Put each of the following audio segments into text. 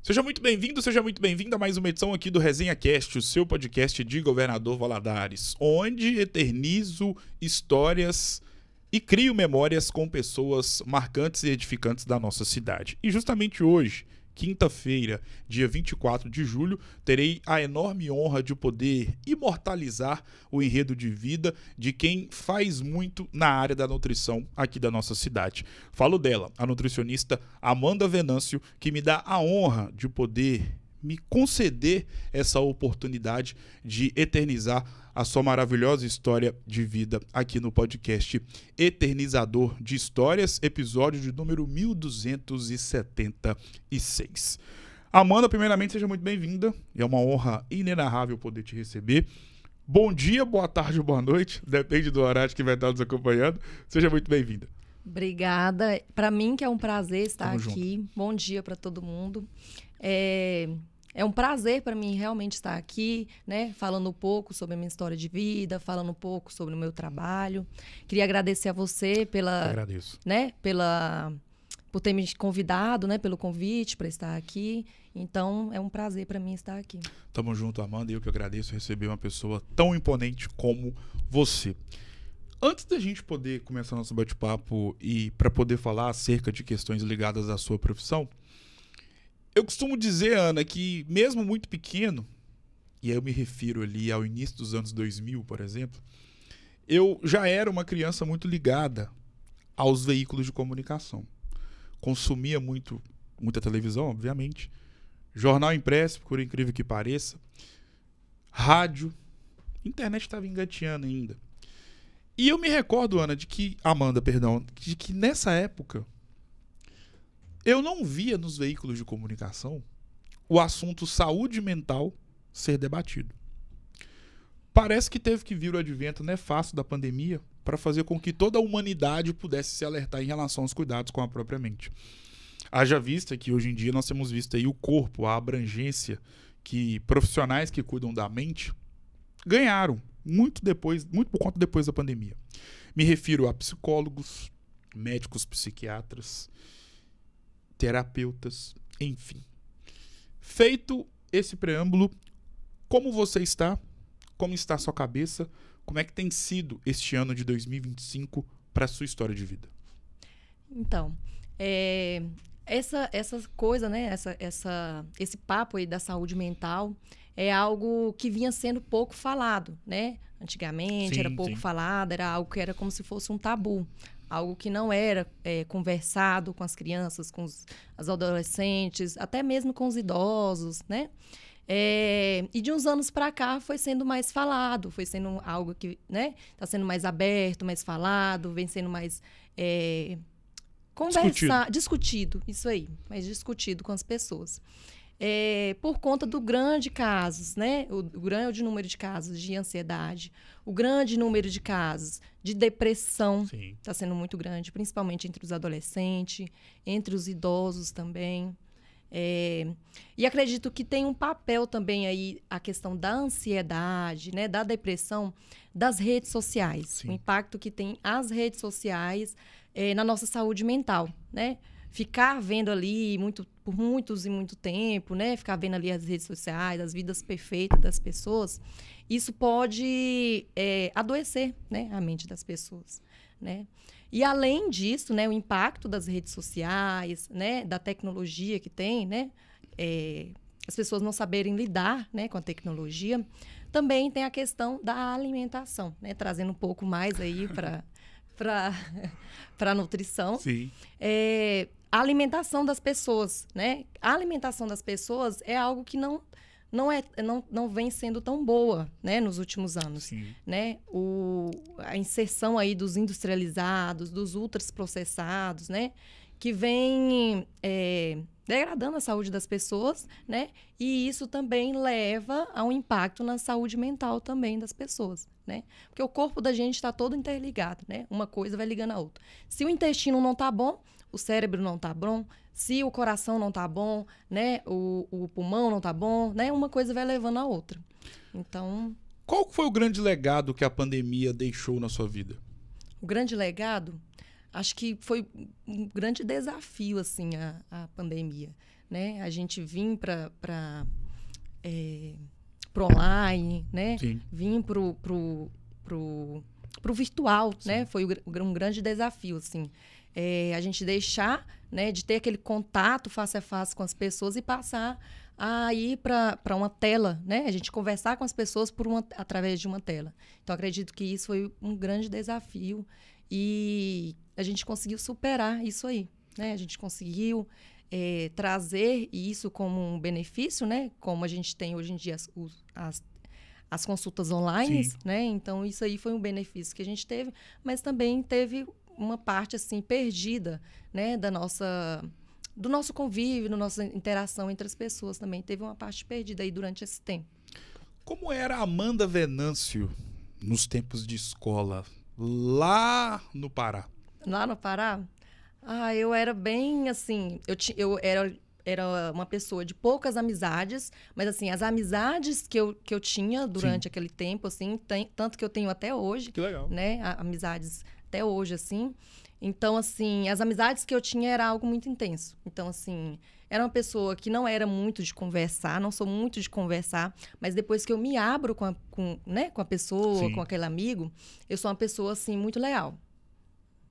Seja muito bem-vindo, seja muito bem-vinda a mais uma edição aqui do Resenha Cast, o seu podcast de Governador Valadares, onde eternizo histórias e crio memórias com pessoas marcantes e edificantes da nossa cidade. E justamente hoje, quinta-feira, dia 24 de julho, terei a enorme honra de poder imortalizar o enredo de vida de quem faz muito na área da nutrição aqui da nossa cidade. Falo dela, a nutricionista Amanda Venâncio, que me dá a honra de poder me conceder essa oportunidade de eternizar a sua maravilhosa história de vida aqui no podcast Eternizador de Histórias, episódio de número 1276. Amanda, primeiramente, seja muito bem-vinda. É uma honra inenarrável poder te receber. Bom dia, boa tarde ou boa noite, depende do horário que vai estar nos acompanhando. Seja muito bem-vinda. Obrigada. Para mim que é um prazer estar Tamo aqui. Junto. Bom dia para todo mundo. É um prazer para mim realmente estar aqui, né? Falando um pouco sobre a minha história de vida, falando um pouco sobre o meu trabalho. Queria agradecer a você por ter me convidado, né? Pelo convite para estar aqui. Então, é um prazer para mim estar aqui. Tamo junto, Amanda. Eu que agradeço receber uma pessoa tão imponente como você. Antes da gente poder começar nosso bate-papo e para poder falar acerca de questões ligadas à sua profissão, eu costumo dizer, Ana, que mesmo muito pequeno, e aí eu me refiro ali ao início dos anos 2000, por exemplo, eu já era uma criança muito ligada aos veículos de comunicação. Consumia muita televisão, obviamente, jornal impresso, por incrível que pareça, rádio, internet estava engateando ainda. E eu me recordo, Ana, de que nessa época eu não via nos veículos de comunicação o assunto saúde mental ser debatido. Parece que teve que vir o advento nefasto da pandemia para fazer com que toda a humanidade pudesse se alertar em relação aos cuidados com a própria mente. Haja vista que hoje em dia nós temos visto aí o corpo, a abrangência que profissionais que cuidam da mente ganharam muito por conta depois da pandemia. Me refiro a psicólogos, médicos psiquiatras, terapeutas, enfim. Feito esse preâmbulo, como você está? Como está a sua cabeça? Como é que tem sido este ano de 2025 para a sua história de vida? Então, essa coisa, né? Esse papo aí da saúde mental é algo que vinha sendo pouco falado, né? Antigamente era pouco falado, era algo que era como se fosse um tabu. Algo que não era conversado com as crianças, com os adolescentes, até mesmo com os idosos, né? E de uns anos para cá foi sendo mais falado, foi sendo algo que, né, está sendo mais aberto, mais falado, vem sendo mais discutido, isso aí, mais discutido com as pessoas. Por conta do grande casos, né? O grande número de casos de ansiedade, o grande número de casos de depressão está sendo muito grande, principalmente entre os adolescentes, entre os idosos também. E acredito que tem um papel também aí a questão da ansiedade, né? Da depressão, das redes sociais. Sim. O impacto que tem as redes sociais na nossa saúde mental, né? Ficar vendo ali por muito tempo, né? Ficar vendo ali as redes sociais, as vidas perfeitas das pessoas, isso pode adoecer, né? A mente das pessoas, né? E além disso, né? O impacto das redes sociais, né? Da tecnologia que tem, né? As pessoas não saberem lidar, né? Com a tecnologia. Também tem a questão da alimentação, né? Trazendo um pouco mais aí para a nutrição. Sim. A alimentação das pessoas, né? A alimentação das pessoas é algo que não vem sendo tão boa, né? Nos últimos anos. Sim. Né? A inserção aí dos industrializados, dos ultraprocessados, né? Que vem degradando a saúde das pessoas, né? E isso também leva a um impacto na saúde mental também das pessoas, né? Porque o corpo da gente está todo interligado, né? Uma coisa vai ligando a outra. Se o intestino não está bom, o cérebro não está bom, se o coração não está bom, né? O pulmão não está bom, né? Uma coisa vai levando a outra. Então, qual foi o grande legado que a pandemia deixou na sua vida? O grande legado, acho que foi um grande desafio, assim, a pandemia, né? A gente vir para pro online, né? Sim. Vir pro virtual, Sim. né? Foi um grande desafio, assim. A gente deixar, né, de ter aquele contato face a face com as pessoas e passar a ir para uma tela, né? A gente conversar com as pessoas através de uma tela. Então, acredito que isso foi um grande desafio e a gente conseguiu superar isso aí, né? A gente conseguiu trazer isso como um benefício, né? Como a gente tem hoje em dia as consultas online, Sim. né? Então, isso aí foi um benefício que a gente teve, mas também teve uma parte, assim, perdida, né? Do nosso convívio, da nossa interação entre as pessoas também. Teve uma parte perdida aí durante esse tempo. Como era a Amanda Venâncio nos tempos de escola, lá no Pará? Lá no Pará, eu era bem, assim... Eu era uma pessoa de poucas amizades, mas, assim, as amizades que eu tinha durante aquele tempo, assim, tanto que eu tenho até hoje. Que legal. Né? Amizades até hoje, assim. Então, assim, as amizades que eu tinha era algo muito intenso. Então, assim, era uma pessoa que não era muito de conversar, não sou muito de conversar, mas depois que eu me abro com a pessoa, Sim. com aquele amigo, eu sou uma pessoa, assim, muito leal.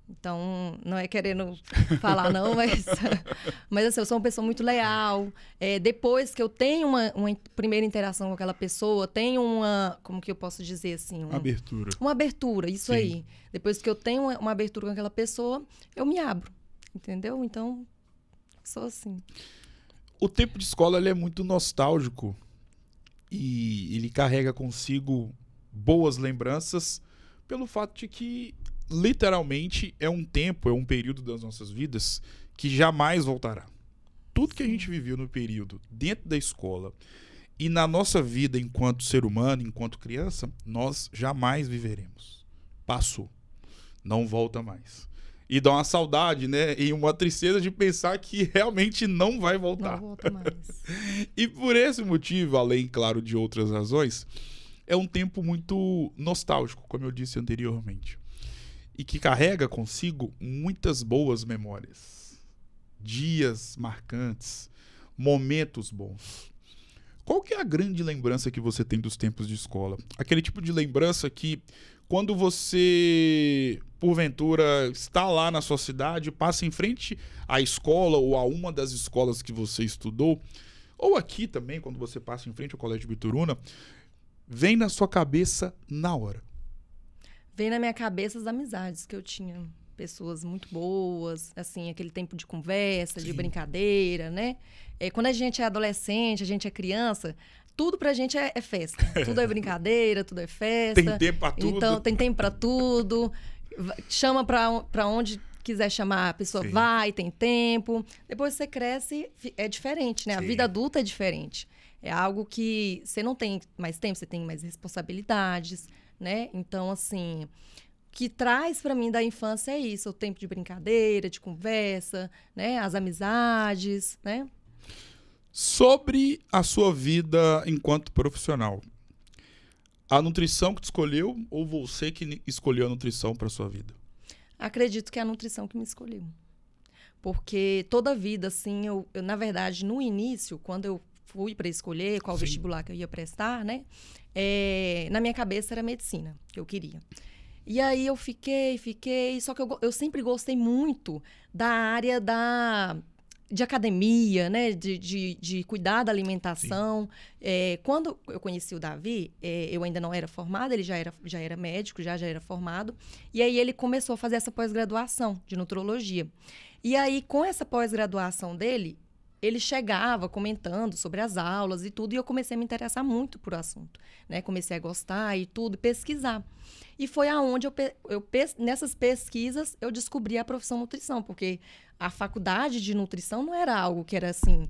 Então, não é querendo falar, não, mas assim, eu sou uma pessoa muito leal. Depois que eu tenho uma primeira interação com aquela pessoa, tenho como que eu posso dizer assim? Abertura. Uma abertura, isso Sim. aí. Depois que eu tenho uma abertura com aquela pessoa, eu me abro, entendeu? Então, sou assim. O tempo de escola ele é muito nostálgico e ele carrega consigo boas lembranças pelo fato de que literalmente é um tempo, é um período das nossas vidas que jamais voltará. Tudo que a gente viveu no período dentro da escola e na nossa vida enquanto ser humano, enquanto criança, nós jamais viveremos. Passou. Não volta mais. E dá uma saudade, né? E uma tristeza de pensar que realmente não vai voltar. Não volta mais. E por esse motivo, além, claro, de outras razões, é um tempo muito nostálgico, como eu disse anteriormente. E que carrega consigo muitas boas memórias. Dias marcantes, momentos bons. Qual que é a grande lembrança que você tem dos tempos de escola? Aquele tipo de lembrança que, quando você, porventura, está lá na sua cidade, passa em frente à escola ou a uma das escolas que você estudou, ou aqui também, quando você passa em frente ao Colégio Bituruna, vem na sua cabeça na hora. Vem na minha cabeça as amizades que eu tinha. Pessoas muito boas, assim, aquele tempo de conversa, de brincadeira, né? Quando a gente é adolescente, a gente é criança, tudo pra gente é festa. Tudo é brincadeira, tudo é festa. Tem tempo pra tudo. Então, tem tempo pra tudo. Chama pra onde quiser chamar, a pessoa Sim. vai, tem tempo. Depois você cresce, é diferente, né? Sim. A vida adulta é diferente. É algo que você não tem mais tempo, você tem mais responsabilidades, né? Então, assim, o que traz para mim da infância é isso, o tempo de brincadeira, de conversa, né? As amizades, né? Sobre a sua vida enquanto profissional, a nutrição que tu escolheu ou você que escolheu a nutrição para sua vida? Acredito que é a nutrição que me escolheu. Porque toda a vida, assim, eu na verdade, no início, quando eu fui para escolher qual vestibular que eu ia prestar, né? Na minha cabeça era medicina, que eu queria. E aí eu fiquei, só que eu sempre gostei muito da área de academia, né? De cuidar da alimentação. Quando eu conheci o Davi, eu ainda não era formada, ele já era médico, já era formado. E aí ele começou a fazer essa pós-graduação de nutrologia. E aí, com essa pós-graduação dele, ele chegava comentando sobre as aulas e tudo, e eu comecei a me interessar muito por assunto, né? Comecei a gostar e tudo, pesquisar. E foi aonde nessas pesquisas, eu descobri a profissão nutrição, porque a faculdade de nutrição não era algo que era, assim,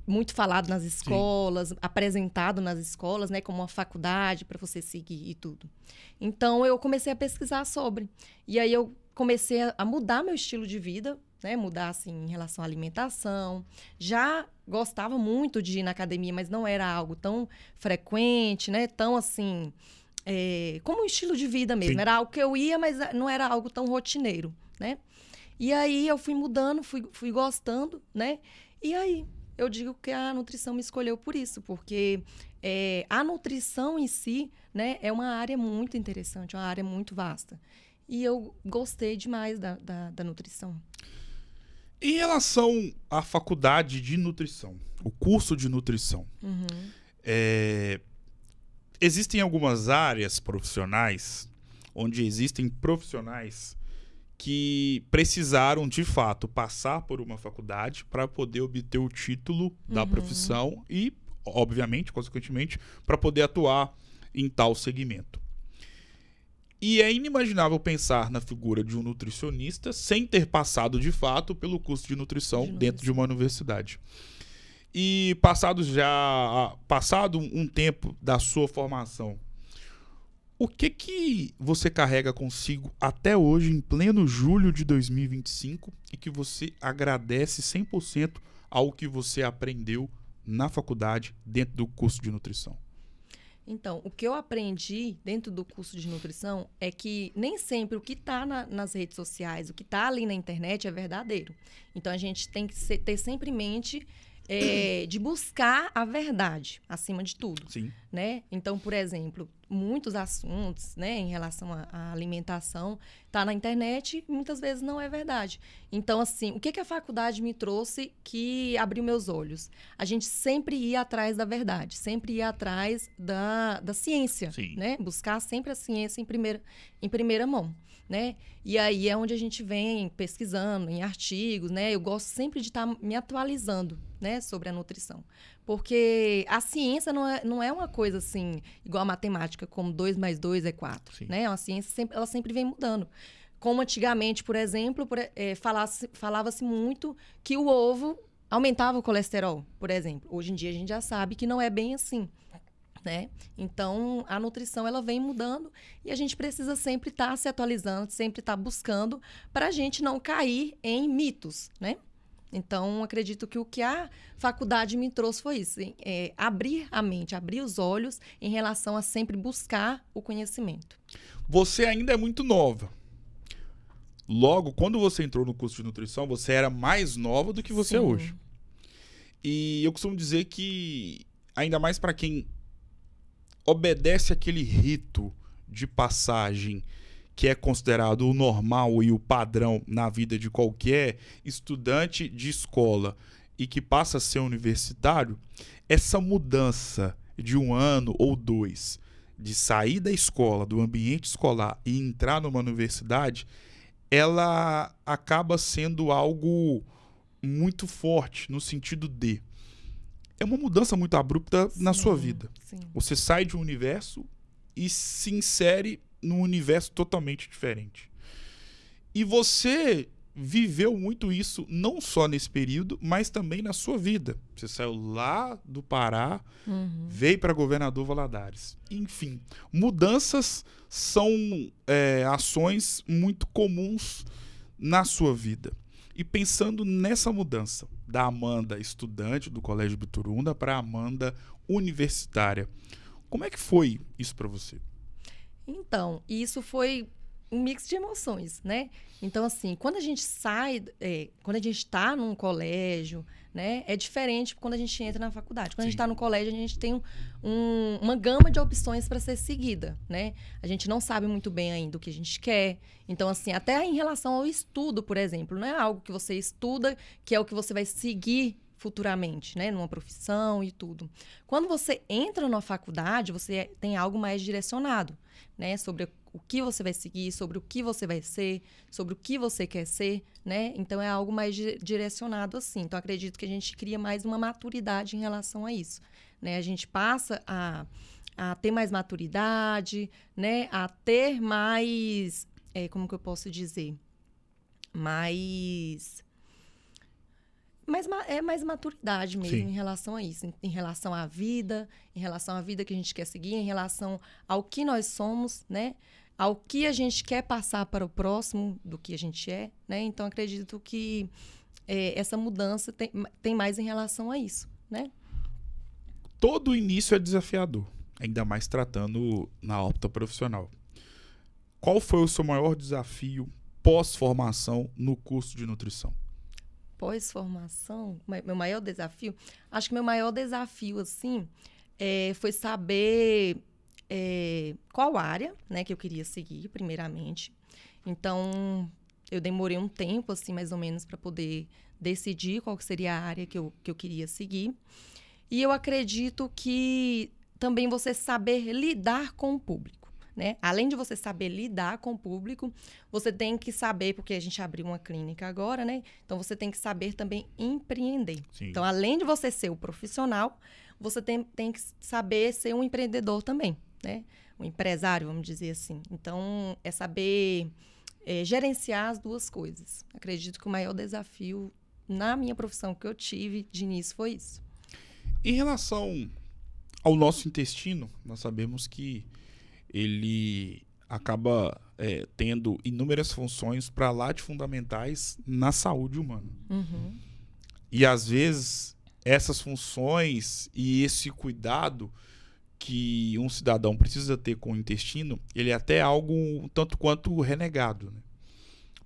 muito falado nas escolas, apresentado nas escolas, né? Como uma faculdade para você seguir e tudo. Então, eu comecei a pesquisar sobre. E aí, eu comecei a mudar meu estilo de vida, né? Mudar, assim, em relação à alimentação. Já gostava muito de ir na academia, mas não era algo tão frequente, né? Tão, assim, como um estilo de vida mesmo. Sim. Era algo que eu ia, mas não era algo tão rotineiro, né? E aí, eu fui mudando, fui gostando, né? E aí, eu digo que a nutrição me escolheu por isso, porque a nutrição em si, né, é uma área muito interessante, uma área muito vasta. E eu gostei demais da nutrição. Em relação à faculdade de nutrição, o curso de nutrição, existem algumas áreas profissionais onde existem profissionais que precisaram, de fato, passar por uma faculdade para poder obter o título da profissão e, obviamente, consequentemente, para poder atuar em tal segmento. E é inimaginável pensar na figura de um nutricionista sem ter passado, de fato, pelo curso de nutrição dentro de uma universidade. E passado um tempo da sua formação, o que você carrega consigo até hoje, em pleno julho de 2025, e que você agradece 100% ao que você aprendeu na faculdade dentro do curso de nutrição? Então, o que eu aprendi dentro do curso de nutrição é que nem sempre o que está nas redes sociais, o que está ali na internet é verdadeiro. Então, a gente tem que ter sempre em mente de buscar a verdade, acima de tudo. Sim. Né? Então, por exemplo, muitos assuntos, né, em relação à alimentação tá na internet e muitas vezes não é verdade. Então, assim, o que a faculdade me trouxe que abriu meus olhos? A gente sempre ia atrás da verdade, sempre ia atrás da ciência, né? Buscar sempre a ciência em primeira mão. Né? E aí é onde a gente vem pesquisando em artigos, né? Eu gosto sempre de estar me atualizando, né, sobre a nutrição. Porque a ciência não é uma coisa assim, igual a matemática, como 2 mais 2 é 4. Né? A ciência ela sempre vem mudando. Como antigamente, por exemplo, falava-se muito que o ovo aumentava o colesterol, por exemplo. Hoje em dia a gente já sabe que não é bem assim. Né? Então, a nutrição ela vem mudando e a gente precisa sempre estar se atualizando, sempre estar buscando para a gente não cair em mitos, né? Então, acredito que o que a faculdade me trouxe foi isso, abrir a mente, abrir os olhos em relação a sempre buscar o conhecimento. Você ainda é muito nova. Logo, quando você entrou no curso de nutrição, você era mais nova do que você é hoje. E eu costumo dizer que, ainda mais para quem obedece aquele rito de passagem que é considerado o normal e o padrão na vida de qualquer estudante de escola e que passa a ser universitário, essa mudança de 1 ano ou 2, de sair da escola, do ambiente escolar e entrar numa universidade, ela acaba sendo algo muito forte no sentido de é uma mudança muito abrupta na sua vida. Sim. Você sai de um universo e se insere num universo totalmente diferente. E você viveu muito isso, não só nesse período, mas também na sua vida. Você saiu lá do Pará, veio para Governador Valadares. Enfim, mudanças são ações muito comuns na sua vida. E pensando nessa mudança da Amanda estudante do Colégio Bituruna para a Amanda universitária, como é que foi isso para você? Então, isso foi um mix de emoções, né? Então, assim, quando a gente sai, quando a gente está num colégio, né? É diferente quando a gente entra na faculdade. Quando a gente está no colégio, a gente tem uma gama de opções para ser seguida, né? A gente não sabe muito bem ainda o que a gente quer. Então, assim, até em relação ao estudo, por exemplo, não é algo que você estuda que é o que você vai seguir futuramente, né? Numa profissão e tudo. Quando você entra na faculdade, você tem algo mais direcionado, né? Sobre o que você vai seguir, sobre o que você vai ser, sobre o que você quer ser, né? Então, é algo mais direcionado assim. Então, acredito que a gente cria mais uma maturidade em relação a isso, né? A gente passa a ter mais maturidade, né? A ter mais... como que eu posso dizer? Mais maturidade mesmo em relação a isso, em relação à vida que a gente quer seguir, em relação ao que nós somos, né? Ao que a gente quer passar para o próximo do que a gente é, né? Então, acredito que essa mudança tem mais em relação a isso, né? Todo início é desafiador, ainda mais tratando na óptica profissional. Qual foi o seu maior desafio pós-formação no curso de nutrição? pós-formação, meu maior desafio, acho que meu maior desafio, assim, foi saber qual área, né, que eu queria seguir, primeiramente. Então, eu demorei um tempo, assim, mais ou menos, para poder decidir qual seria a área que eu queria seguir. E eu acredito que também você saber lidar com o público, né? Além de você saber lidar com o público, você tem que saber, porque a gente abriu uma clínica agora, né? Então, você tem que saber também empreender. Sim. Então, além de você ser o profissional, você tem que saber ser um empreendedor também, né? Um empresário, vamos dizer assim. Então, é saber gerenciar as duas coisas. Acredito que o maior desafio na minha profissão que eu tive de início foi isso. Em relação ao nosso intestino, nós sabemos que ele acaba tendo inúmeras funções para lá de fundamentais na saúde humana. Uhum. E às vezes essas funções e esse cuidado que um cidadão precisa ter com o intestino, ele é até algo um tanto quanto renegado, né?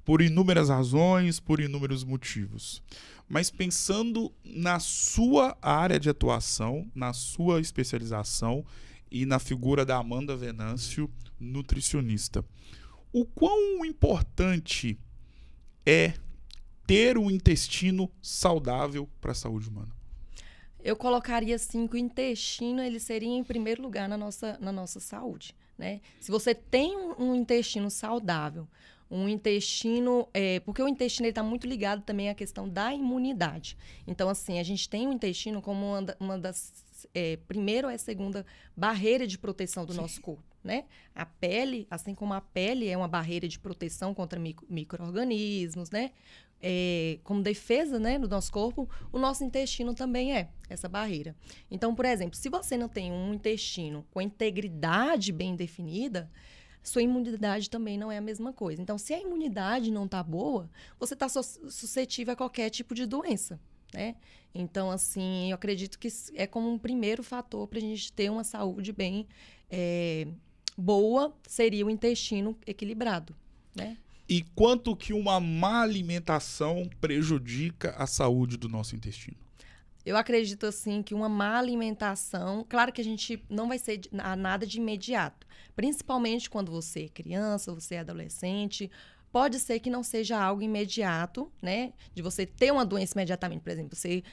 Por inúmeras razões, por inúmeros motivos. Mas pensando na sua área de atuação, na sua especialização e na figura da Amanda Venâncio, nutricionista, o quão importante é ter um intestino saudável para a saúde humana? Eu colocaria, assim, que o intestino ele seria em primeiro lugar na nossa saúde, né? Se você tem um intestino saudável, um intestino... porque o intestino está muito ligado também à questão da imunidade. Então, assim, a gente tem o intestino como uma das... primeiro ou segunda barreira de proteção do nosso corpo, né? A pele, assim como a pele é uma barreira de proteção contra micro-organismos, né? Como defesa, né, do nosso corpo, o nosso intestino também é essa barreira. Então, por exemplo, se você não tem um intestino com integridade bem definida, sua imunidade também não é a mesma coisa. Então, se a imunidade não está boa, você está suscetível a qualquer tipo de doença, né? Então, assim, eu acredito que é como um primeiro fator para a gente ter uma saúde bem boa, seria o intestino equilibrado, né? E quanto que uma má alimentação prejudica a saúde do nosso intestino? Eu acredito, assim, que uma má alimentação... Claro que a gente não vai ser nada de imediato. Principalmente quando você é criança, você é adolescente. Pode ser que não seja algo imediato, né? De você ter uma doença imediatamente. Por exemplo, você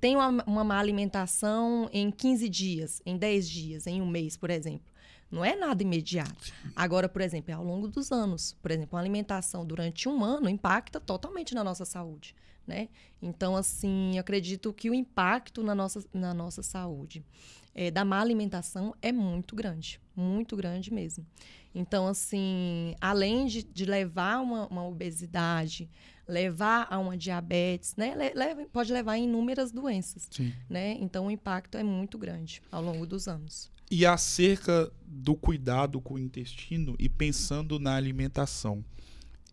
tem uma má alimentação em 15 dias, em 10 dias, em um mês, por exemplo. Não é nada imediato. Agora, por exemplo, é ao longo dos anos. Por exemplo, uma alimentação durante um ano impacta totalmente na nossa saúde, né? Então, assim, eu acredito que o impacto na nossa saúde da má alimentação é muito grande mesmo. Então, assim, além de levar uma obesidade, levar a uma diabetes, né? Pode levar a inúmeras doenças, né? Então, o impacto é muito grande ao longo dos anos. E acerca do cuidado com o intestino e pensando na alimentação,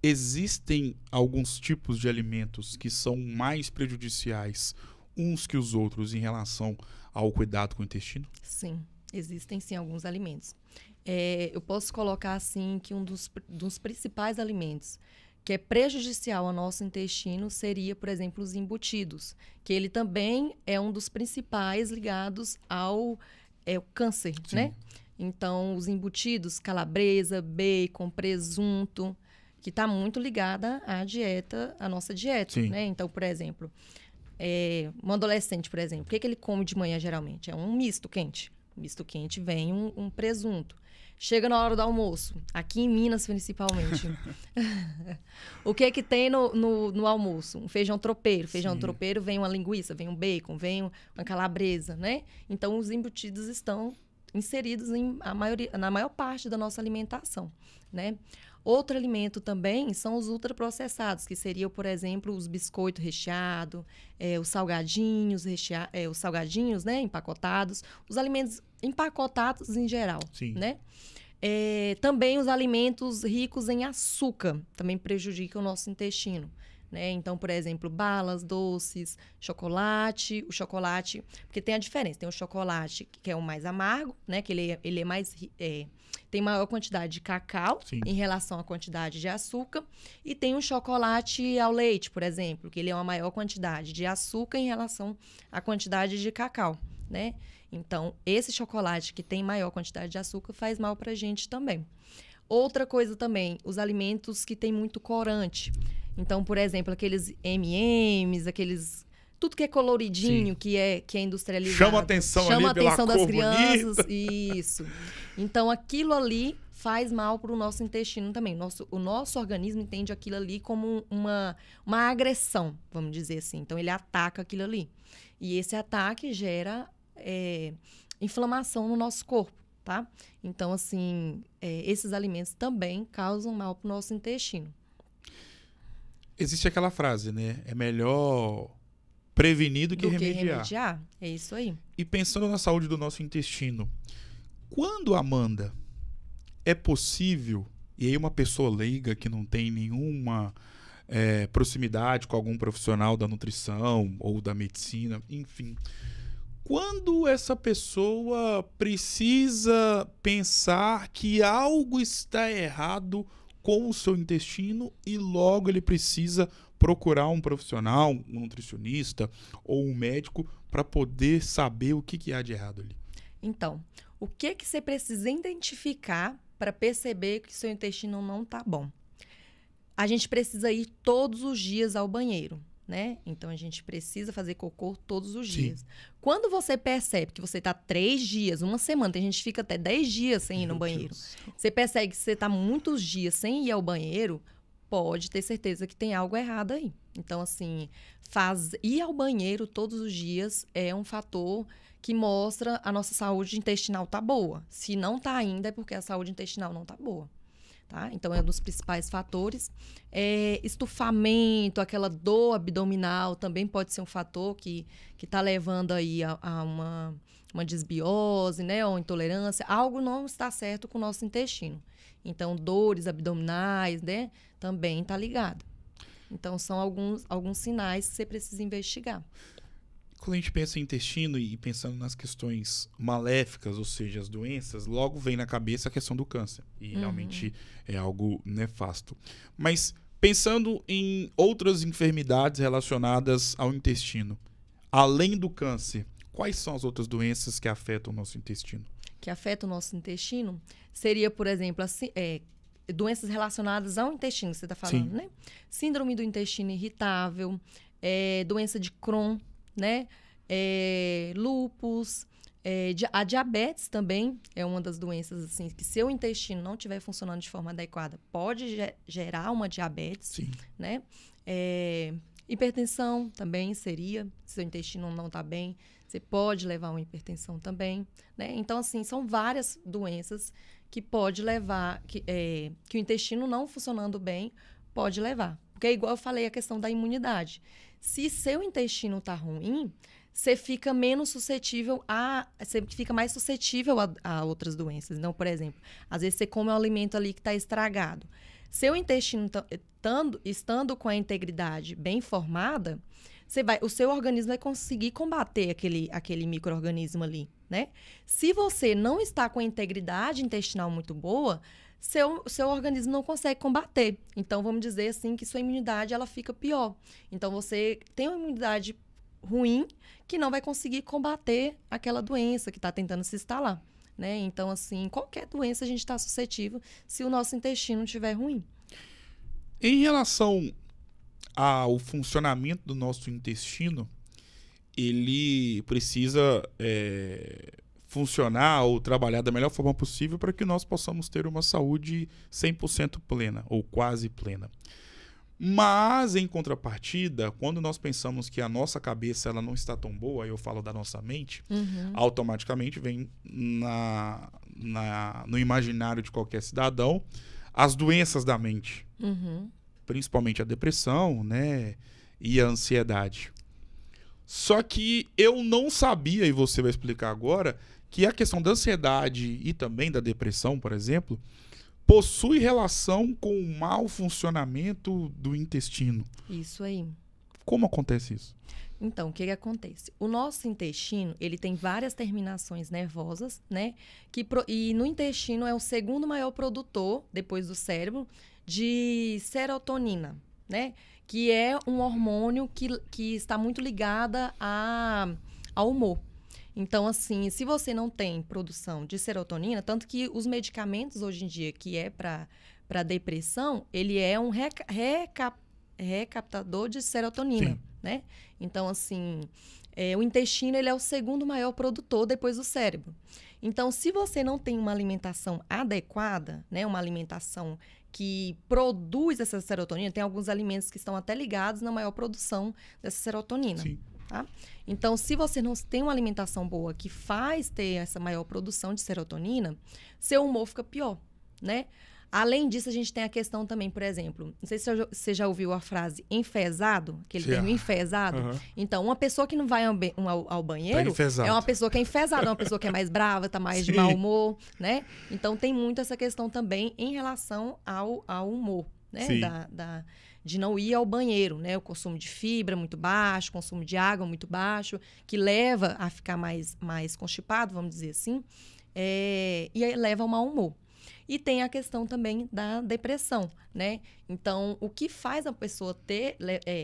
existem alguns tipos de alimentos que são mais prejudiciais uns que os outros em relação ao cuidado com o intestino? Sim, existem sim alguns alimentos. Eu posso colocar assim que um dos principais alimentos que é prejudicial ao nosso intestino seria, por exemplo, os embutidos, que ele também é um dos principais ligados ao câncer, sim, né? Então, os embutidos, calabresa, bacon, presunto, que está muito ligada à nossa dieta, sim, né? Então, por exemplo, um adolescente, por exemplo, o que ele come de manhã geralmente? É um misto quente. Misto quente vem um presunto. Chega na hora do almoço, aqui em Minas principalmente. O que tem no almoço? Um feijão tropeiro. Feijão tropeiro vem uma linguiça, vem um bacon, vem uma calabresa, né? Então, os embutidos estão inseridos na maior parte da nossa alimentação, né? Outro alimento também são os ultraprocessados, que seriam, por exemplo, os biscoitos recheados, os salgadinhos, os salgadinhos, né, empacotados, os alimentos empacotados em geral, sim, né? Também os alimentos ricos em açúcar também prejudicam o nosso intestino, né? Então, por exemplo, balas, doces, chocolate. O chocolate, porque tem a diferença, tem o chocolate que é o mais amargo, né? Que ele é mais tem maior quantidade de cacau Sim. em relação à quantidade de açúcar. E tem o chocolate ao leite, por exemplo, que ele é uma maior quantidade de açúcar em relação à quantidade de cacau, né? Então, esse chocolate que tem maior quantidade de açúcar faz mal pra gente também. Outra coisa também, os alimentos que tem muito corante. Então, por exemplo, aqueles M&M's, aqueles... Tudo que é coloridinho, que é industrializado. Chama a atenção ali pela atenção das cor crianças. bonita. Isso. Então, aquilo ali faz mal para o nosso intestino também. O nosso organismo entende aquilo ali como uma agressão, vamos dizer assim. Então, ele ataca aquilo ali. E esse ataque gera inflamação no nosso corpo, tá? Então, assim, esses alimentos também causam mal para o nosso intestino. Existe aquela frase, né? É melhor prevenir do que remediar. É isso aí. E pensando na saúde do nosso intestino, quando, Amanda, é possível, e aí uma pessoa leiga que não tem nenhuma proximidade com algum profissional da nutrição ou da medicina, enfim, quando essa pessoa precisa pensar que algo está errado com o seu intestino e logo ele precisa procurar um profissional, um nutricionista ou um médico para poder saber o que há de errado ali? Então, o que você precisa identificar para perceber que seu intestino não está bom? A gente precisa ir todos os dias ao banheiro, né? Então, a gente precisa fazer cocô todos os dias. Sim. Quando você percebe que você está 3 dias, uma semana, tem gente que fica até 10 dias sem ir no banheiro. Você percebe que você está muitos dias sem ir ao banheiro, pode ter certeza que tem algo errado aí. Então, assim, ir ao banheiro todos os dias é um fator que mostra a nossa saúde intestinal tá boa. Se não tá ainda, é porque a saúde intestinal não tá boa. Tá? Então, é um dos principais fatores. Estufamento, aquela dor abdominal, também pode ser um fator que tá levando aí a uma desbiose, né? Ou intolerância. Algo não está certo com o nosso intestino. Então, dores abdominais, né? Também tá ligado. Então, são alguns sinais que você precisa investigar. Quando a gente pensa em intestino e pensando nas questões maléficas, ou seja, as doenças, logo vem na cabeça a questão do câncer. E realmente é algo nefasto. Mas pensando em outras enfermidades relacionadas ao intestino, além do câncer, quais são as outras doenças que afetam o nosso intestino? Que afetam o nosso intestino seria, por exemplo, doenças relacionadas ao intestino, que você está falando, Sim. né? Síndrome do intestino irritável, doença de Crohn, né? Lúpus, a diabetes também é uma das doenças assim que se o intestino não estiver funcionando de forma adequada pode gerar uma diabetes. Sim. Né? Hipertensão também seria, se o intestino não está bem, você pode levar uma hipertensão também, né? Então, assim, são várias doenças que pode levar, que o intestino não funcionando bem pode levar. Porque é igual eu falei a questão da imunidade. Se seu intestino está ruim, você fica menos suscetível você fica mais suscetível a outras doenças. Então, por exemplo, às vezes você come um alimento ali que está estragado. Seu intestino estando com a integridade bem formada, o seu organismo vai conseguir combater aquele micro-organismo ali, né? Se você não está com a integridade intestinal muito boa, seu organismo não consegue combater. Então, vamos dizer assim que sua imunidade ela fica pior. Então, você tem uma imunidade ruim que não vai conseguir combater aquela doença que está tentando se instalar, né? Então, assim, qualquer doença a gente está suscetível se o nosso intestino estiver ruim. Em relação ao funcionamento do nosso intestino, ele precisa funcionar ou trabalhar da melhor forma possível para que nós possamos ter uma saúde 100% plena ou quase plena. Mas, em contrapartida, quando nós pensamos que a nossa cabeça ela não está tão boa, aí eu falo da nossa mente, automaticamente vem no imaginário de qualquer cidadão as doenças da mente. Principalmente a depressão, né? E a ansiedade. Só que eu não sabia, e você vai explicar agora, que a questão da ansiedade e também da depressão, por exemplo, possui relação com o mau funcionamento do intestino. Isso aí. Como acontece isso? Então, o que acontece? O nosso intestino, ele tem várias terminações nervosas, né? E no intestino é o segundo maior produtor, depois do cérebro, de serotonina, né? Que é um hormônio que está muito ligada ao humor. Então, assim, se você não tem produção de serotonina, tanto que os medicamentos hoje em dia, que é para depressão, ele é um recaptador de serotonina, né? Então, assim, o intestino ele é o segundo maior produtor depois do cérebro. Então, se você não tem uma alimentação adequada, né, uma alimentação que produz essa serotonina, tem alguns alimentos que estão até ligados na maior produção dessa serotonina. Sim. Tá? Então, se você não tem uma alimentação boa que faz ter essa maior produção de serotonina, seu humor fica pior, né? Além disso, a gente tem a questão também, por exemplo, não sei se você já ouviu a frase enfesado, aquele termo enfesado. Uhum. Então, uma pessoa que não vai ao banheiro é uma pessoa que é enfesada, é uma pessoa que é mais brava, tá mais de mau humor, né? Então, tem muito essa questão também em relação ao humor, né? De não ir ao banheiro, né? O consumo de fibra muito baixo, o consumo de água muito baixo, que leva a ficar mais constipado, vamos dizer assim, e aí leva ao mau humor. E tem a questão também da depressão, né? Então, o que faz a pessoa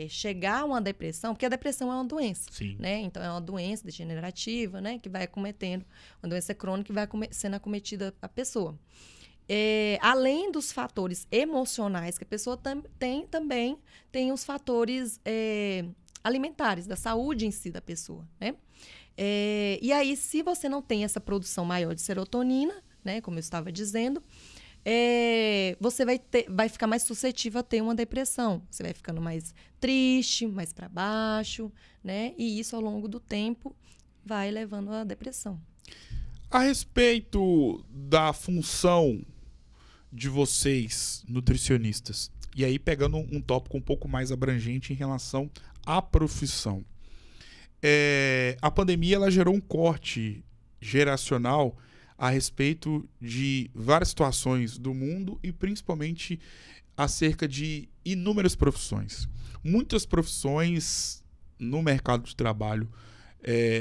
chegar a uma depressão, porque a depressão é uma doença, né? Então, é uma doença degenerativa, né? Que vai acometendo, uma doença crônica que vai sendo acometida a pessoa. Além dos fatores emocionais que a pessoa também tem os fatores alimentares, da saúde em si da pessoa, né? E aí, se você não tem essa produção maior de serotonina, né, como eu estava dizendo, você vai ficar mais suscetível a ter uma depressão. Você vai ficando mais triste, mais para baixo, né? E isso, ao longo do tempo, vai levando à depressão. A respeito da função de vocês, nutricionistas, e aí pegando um tópico um pouco mais abrangente em relação à profissão. A pandemia ela gerou um corte geracional a respeito de várias situações do mundo e principalmente acerca de inúmeras profissões. Muitas profissões no mercado de trabalho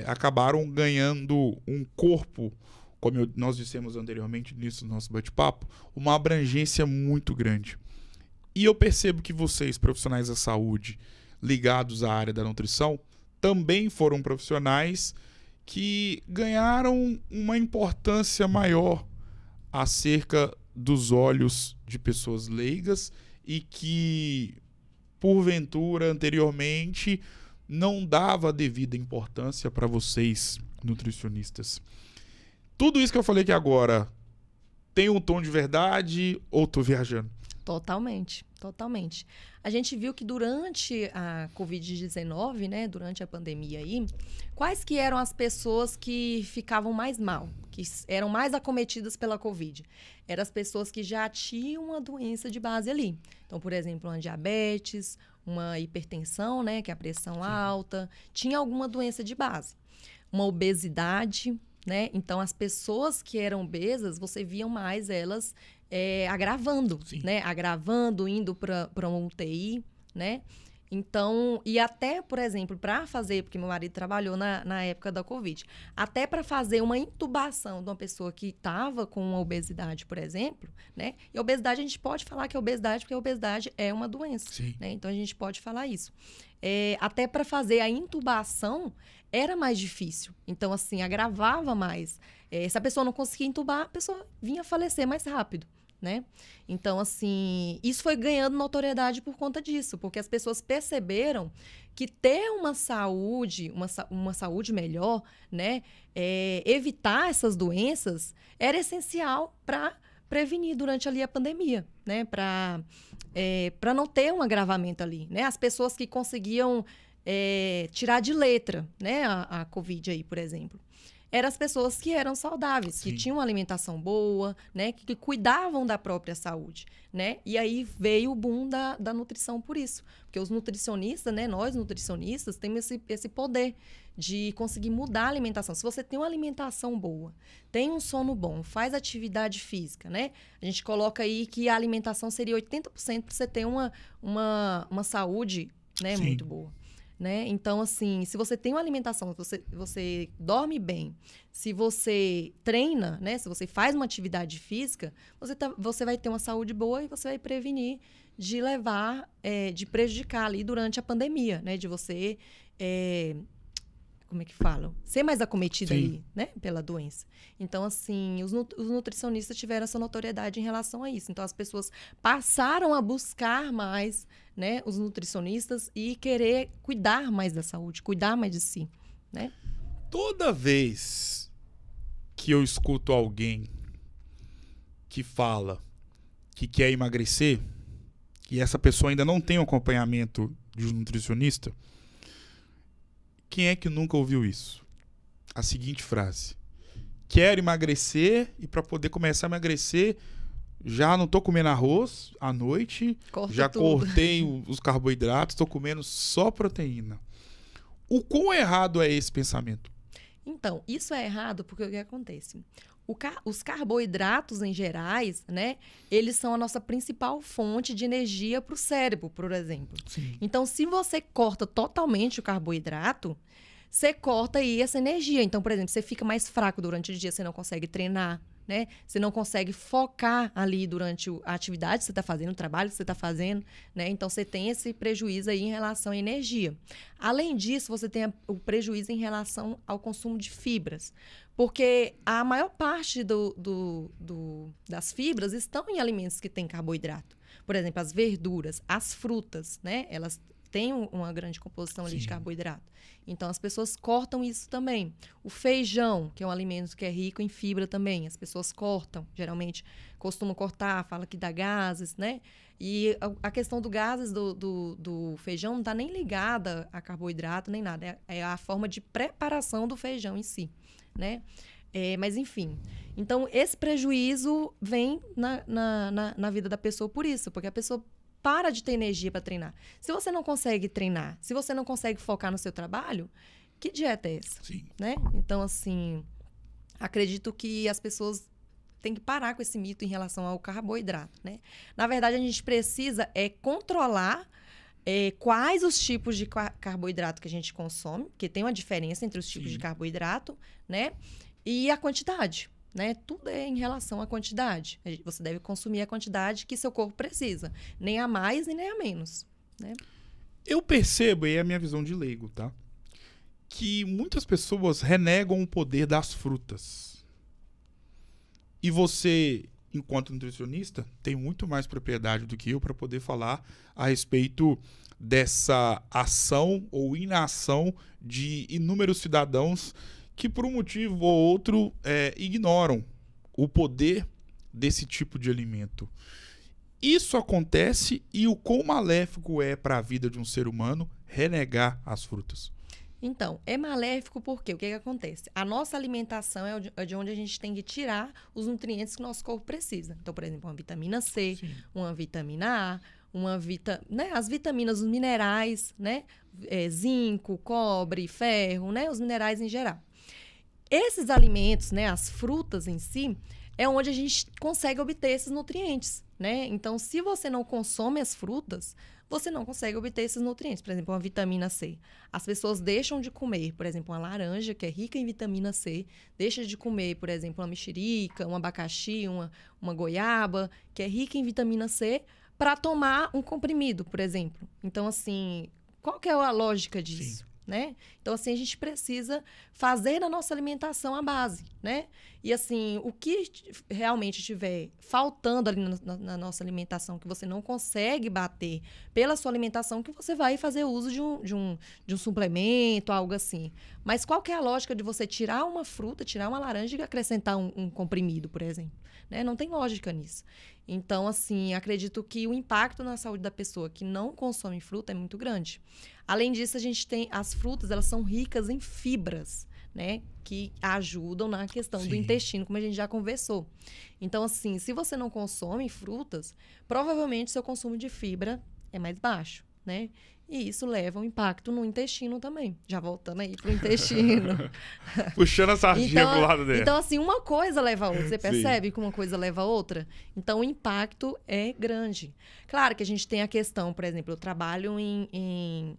acabaram ganhando um corpo, como nós dissemos anteriormente no início do nosso bate-papo, uma abrangência muito grande. E eu percebo que vocês, profissionais da saúde, ligados à área da nutrição, também foram profissionais que ganharam uma importância maior acerca dos olhos de pessoas leigas e que, porventura, anteriormente, não dava a devida importância para vocês, nutricionistas. Tudo isso que eu falei aqui agora tem um tom de verdade ou estou viajando? Totalmente, totalmente. A gente viu que durante a Covid-19, né, durante a pandemia aí, quais que eram as pessoas que ficavam mais mal, que eram mais acometidas pela Covid? Eram as pessoas que já tinham uma doença de base ali. Então, por exemplo, uma diabetes, uma hipertensão, né, que é a pressão alta, tinha alguma doença de base. Uma obesidade, né? Então, as pessoas que eram obesas, você via mais elas agravando, né? Agravando, indo para uma UTI, né? Então, e até, por exemplo, para fazer, porque meu marido trabalhou na época da Covid, até para fazer uma intubação de uma pessoa que estava com uma obesidade, por exemplo, né? E a obesidade, a gente pode falar que é obesidade, porque a obesidade é uma doença, né? Então, a gente pode falar isso. Até para fazer a intubação, era mais difícil. Então, assim, agravava mais. Se a pessoa não conseguia intubar, a pessoa vinha a falecer mais rápido, né? Então, assim, isso foi ganhando notoriedade por conta disso, porque as pessoas perceberam que ter uma saúde melhor, né? Evitar essas doenças era essencial para prevenir durante ali a pandemia, né? Para não ter um agravamento ali, né? As pessoas que conseguiam tirar de letra, né, a Covid aí, por exemplo, eram as pessoas que eram saudáveis, que tinham uma alimentação boa, né, que cuidavam da própria saúde, né? E aí veio o boom da nutrição por isso. Porque os nutricionistas, né, nós nutricionistas, temos esse poder de conseguir mudar a alimentação. Se você tem uma alimentação boa, tem um sono bom, faz atividade física, né? A gente coloca aí que a alimentação seria 80% para você ter uma saúde, né, muito boa. né? Então, assim, se você tem uma alimentação, você dorme bem, se você treina, né? Se você faz uma atividade física, você vai ter uma saúde boa e você vai prevenir de levar, de prejudicar ali durante a pandemia, né? De você, como é que falam? Ser mais acometida ali, né? Pela doença. Então, assim, os nutricionistas tiveram essa notoriedade em relação a isso. Então, as pessoas passaram a buscar mais, né, os nutricionistas e querer cuidar mais da saúde, cuidar mais de si, né? Toda vez que eu escuto alguém que fala que quer emagrecer e essa pessoa ainda não tem um acompanhamento de um nutricionista, quem é que nunca ouviu isso? A seguinte frase: quero emagrecer e para poder começar a emagrecer já não tô comendo arroz à noite, já cortei os carboidratos, tô comendo só proteína. O quão errado é esse pensamento? Então, isso é errado porque o que acontece? Os carboidratos em gerais, né? Eles são a nossa principal fonte de energia para o cérebro, por exemplo. Sim. Então, se você corta totalmente o carboidrato, você corta aí essa energia. Então, por exemplo, você fica mais fraco durante o dia, você não consegue treinar, né? Você não consegue focar ali durante a atividade que você está fazendo, o trabalho que você está fazendo, né? Então, você tem esse prejuízo aí em relação à energia. Além disso, você tem o prejuízo em relação ao consumo de fibras. Porque a maior parte das fibras estão em alimentos que têm carboidrato. Por exemplo, as verduras, as frutas, né? Elas têm uma grande composição ali de carboidrato. Então, as pessoas cortam isso também. O feijão, que é um alimento que é rico em fibra também, as pessoas cortam. Geralmente, costumam cortar, fala que dá gases, né? E a questão do gases do feijão não está nem ligada a carboidrato, nem nada. É a forma de preparação do feijão em si, né? Mas, enfim. Então, esse prejuízo vem na vida da pessoa por isso. Porque a pessoa para de ter energia para treinar. Se você não consegue treinar, se você não consegue focar no seu trabalho, que dieta é essa? Sim. Né? Então, assim, acredito que as pessoas têm que parar com esse mito em relação ao carboidrato, né? Na verdade, a gente precisa controlar quais os tipos de carboidrato que a gente consome, porque tem uma diferença entre os tipos de carboidrato, né? E a quantidade. Né? Tudo é em relação à quantidade. Você deve consumir a quantidade que seu corpo precisa. Nem a mais e nem a menos. Né? Eu percebo, e é a minha visão de leigo, tá? Que muitas pessoas renegam o poder das frutas. E você, enquanto nutricionista, tem muito mais propriedade do que eu para poder falar a respeito dessa ação ou inação de inúmeros cidadãos que por um motivo ou outro ignoram o poder desse tipo de alimento. Isso acontece e o quão maléfico é para a vida de um ser humano renegar as frutas? Então, é maléfico porque o que acontece? A nossa alimentação é de onde a gente tem que tirar os nutrientes que o nosso corpo precisa. Então, por exemplo, uma vitamina C, uma vitamina A, né? As vitaminas, os minerais, né? Zinco, cobre, ferro, né? Os minerais em geral. Esses alimentos, né, as frutas em si, é onde a gente consegue obter esses nutrientes, né? Então, se você não consome as frutas, você não consegue obter esses nutrientes. Por exemplo, uma vitamina C. As pessoas deixam de comer, por exemplo, uma laranja, que é rica em vitamina C, deixa de comer, por exemplo, uma mexerica, um abacaxi, uma goiaba, que é rica em vitamina C, para tomar um comprimido, por exemplo. Então, assim, qual que é a lógica disso? Né? Então, assim, a gente precisa fazer da nossa alimentação a base, né? E, assim, o que realmente estiver faltando ali na nossa alimentação, que você não consegue bater pela sua alimentação, que você vai fazer uso de um suplemento, algo assim. Mas qual que é a lógica de você tirar uma fruta, tirar uma laranja e acrescentar um comprimido, por exemplo? Né? Não tem lógica nisso. Então, assim, acredito que o impacto na saúde da pessoa que não consome fruta é muito grande. Além disso, a gente tem as frutas, elas são ricas em fibras, né? Que ajudam na questão do intestino, como a gente já conversou. Então, assim, se você não consome frutas, provavelmente seu consumo de fibra é mais baixo, né? E isso leva um impacto no intestino também. Já voltando aí pro intestino. Puxando a sardinha pro lado dela. Então, assim, uma coisa leva a outra. Você percebe que uma coisa leva a outra? Então, o impacto é grande. Claro que a gente tem a questão, por exemplo, eu trabalho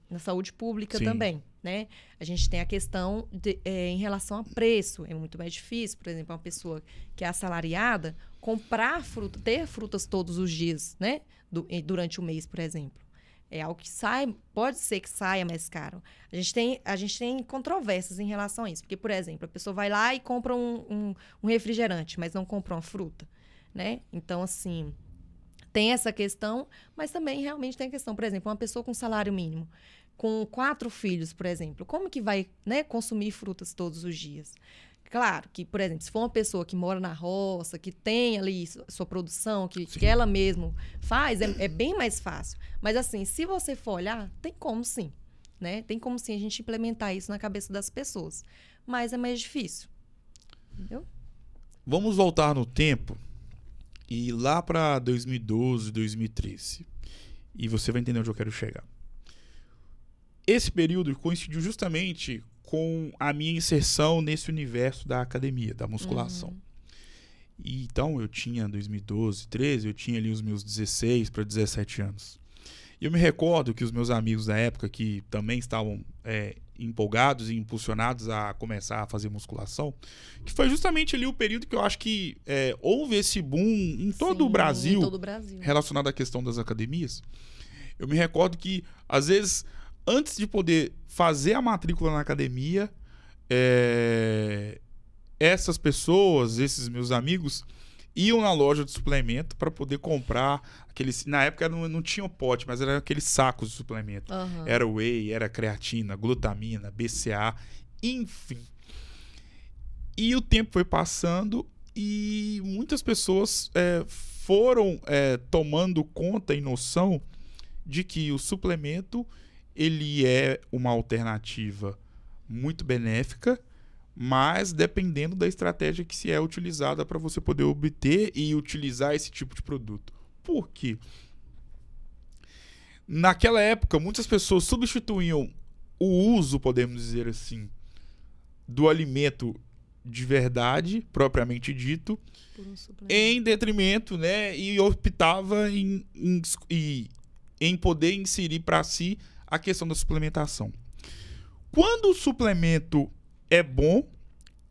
na saúde pública também, né? A gente tem a questão em relação a preço. É muito mais difícil, por exemplo, uma pessoa que é assalariada, comprar fruta, ter frutas todos os dias, né? Durante o mês, por exemplo. É algo que pode ser que saia mais caro. A gente tem controvérsias em relação a isso. Porque, por exemplo, a pessoa vai lá e compra um refrigerante, mas não compra uma fruta, né? Então, assim, tem essa questão, mas também realmente tem a questão. Por exemplo, uma pessoa com salário mínimo, com 4 filhos, por exemplo, como que vai, né, consumir frutas todos os dias? Claro que, por exemplo, se for uma pessoa que mora na roça, que tem ali sua produção, que ela mesma faz, é bem mais fácil. Mas, assim, se você for olhar, tem como sim, né? Tem como sim a gente implementar isso na cabeça das pessoas. Mas é mais difícil, entendeu? Vamos voltar no tempo e ir lá para 2012, 2013. E você vai entender onde eu quero chegar. Esse período coincidiu justamente com a minha inserção nesse universo da academia, da musculação. E, então, eu tinha 2012, 13, eu tinha ali os meus 16 para 17 anos. E eu me recordo que os meus amigos da época, que também estavam empolgados e impulsionados a começar a fazer musculação, que foi justamente ali o período que eu acho que houve esse boom em todo o Brasil, relacionado à questão das academias. Eu me recordo que, às vezes, antes de poder fazer a matrícula na academia, essas pessoas, esses meus amigos, iam na loja de suplemento para poder comprar aqueles. Na época não tinha o pote, mas eram aqueles sacos de suplemento. Era whey, era creatina, glutamina, BCA, enfim. E o tempo foi passando e muitas pessoas foram tomando conta e noção de que o suplemento ele é uma alternativa muito benéfica, mas dependendo da estratégia que se é utilizada para você poder obter e utilizar esse tipo de produto. Por quê? Naquela época, muitas pessoas substituíam o uso, podemos dizer assim, do alimento de verdade, propriamente dito, em detrimento, né, e optava em poder inserir para si a questão da suplementação. Quando o suplemento é bom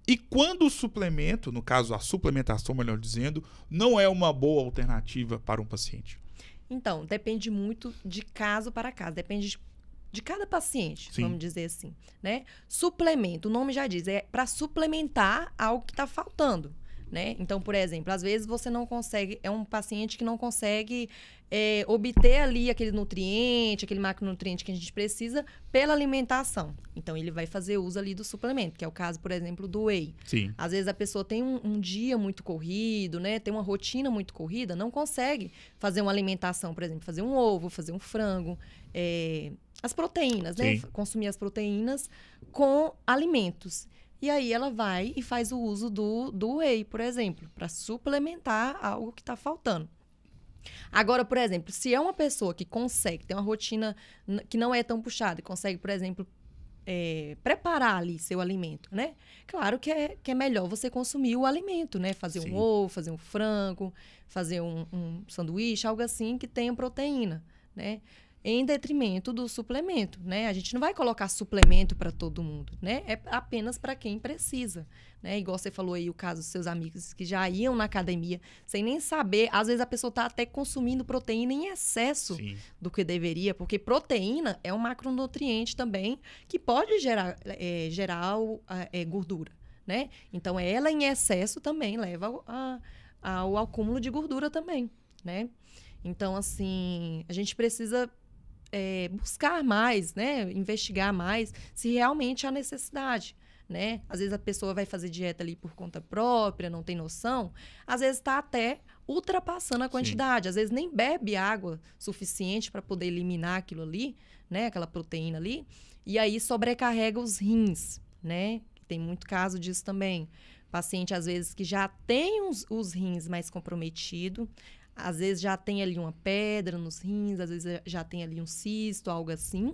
e quando o suplemento, no caso a suplementação, melhor dizendo, não é uma boa alternativa para um paciente? Então, depende muito de caso para caso, depende de cada paciente, vamos dizer assim, né? Suplemento, o nome já diz, é para suplementar algo que está faltando, né? Então, por exemplo, às vezes você não consegue, é um paciente que não consegue obter ali aquele nutriente, aquele macronutriente que a gente precisa pela alimentação. Então, ele vai fazer uso ali do suplemento, que é o caso, por exemplo, do whey. Sim. Às vezes a pessoa tem um dia muito corrido, né? Tem uma rotina muito corrida, não consegue fazer uma alimentação, por exemplo, fazer um ovo, fazer um frango, as proteínas, né? Consumir as proteínas com alimentos. E aí ela vai e faz o uso do whey, por exemplo, para suplementar algo que está faltando. Agora, por exemplo, se é uma pessoa que consegue ter uma rotina que não é tão puxada e consegue, por exemplo, preparar ali seu alimento, né? Claro que é melhor você consumir o alimento, né? Fazer um ovo, fazer um frango, fazer um sanduíche, algo assim que tenha proteína, né? Em detrimento do suplemento, né? A gente não vai colocar suplemento para todo mundo, né? É apenas para quem precisa, né? Igual você falou aí o caso dos seus amigos que já iam na academia sem nem saber. Às vezes a pessoa está até consumindo proteína em excesso do que deveria, porque proteína é um macronutriente também que pode gerar gordura, né? Então, ela em excesso também leva ao acúmulo de gordura também, né? Então, assim, a gente precisa buscar mais, né? Investigar mais se realmente há necessidade, né? Às vezes a pessoa vai fazer dieta ali por conta própria, não tem noção. Às vezes está até ultrapassando a quantidade. Às vezes nem bebe água suficiente para poder eliminar aquilo ali, né? Aquela proteína ali. E aí sobrecarrega os rins, né? Tem muito caso disso também. Paciente, às vezes, que já tem os rins mais comprometidos. às vezes já tem ali uma pedra nos rins, às vezes já tem ali um cisto, algo assim.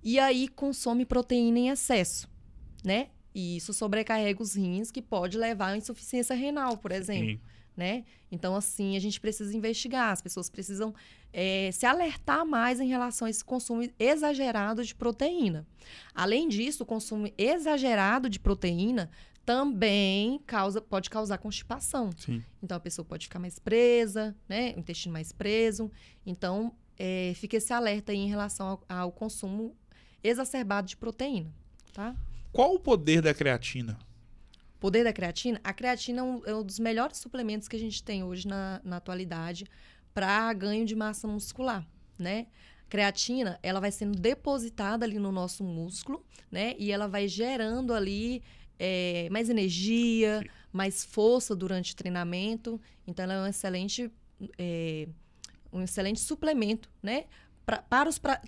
E aí consome proteína em excesso, né? E isso sobrecarrega os rins, que pode levar à insuficiência renal, por exemplo. Sim. Né? Então, assim, a gente precisa investigar. As pessoas precisam se alertar mais em relação a esse consumo exagerado de proteína. Além disso, o consumo exagerado de proteína também pode causar constipação. Sim. Então, a pessoa pode ficar mais presa, né? O intestino mais preso. Então, fica esse alerta aí em relação ao consumo exacerbado de proteína, tá? Qual o poder da creatina? Poder da creatina? A creatina é um dos melhores suplementos que a gente tem hoje na atualidade para ganho de massa muscular, né? Creatina, ela vai sendo depositada ali no nosso músculo, né? E ela vai gerando ali mais energia, Sim. mais força durante o treinamento. Então, ela é um excelente suplemento, né?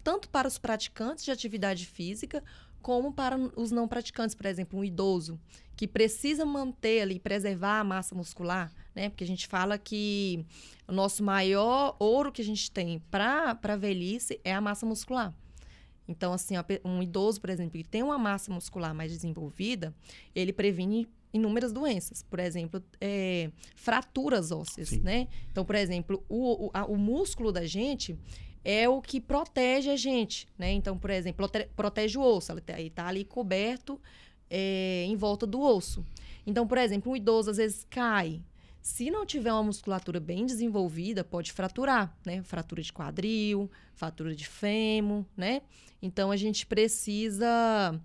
Tanto para os praticantes de atividade física, como para os não praticantes, por exemplo, um idoso que precisa manter ali, preservar a massa muscular, né? Porque a gente fala que o nosso maior ouro que a gente tem para a velhice é a massa muscular. Então, assim, um idoso, por exemplo, que tem uma massa muscular mais desenvolvida, ele previne inúmeras doenças. Por exemplo, fraturas ósseas, Sim. né? Então, por exemplo, o músculo da gente é o que protege a gente, né? Então, por exemplo, protege o osso. Ele está ali coberto em volta do osso. Então, por exemplo, um idoso às vezes cai. Se não tiver uma musculatura bem desenvolvida, pode fraturar, né? Fratura de quadril, fratura de fêmur, né? Então, a gente precisa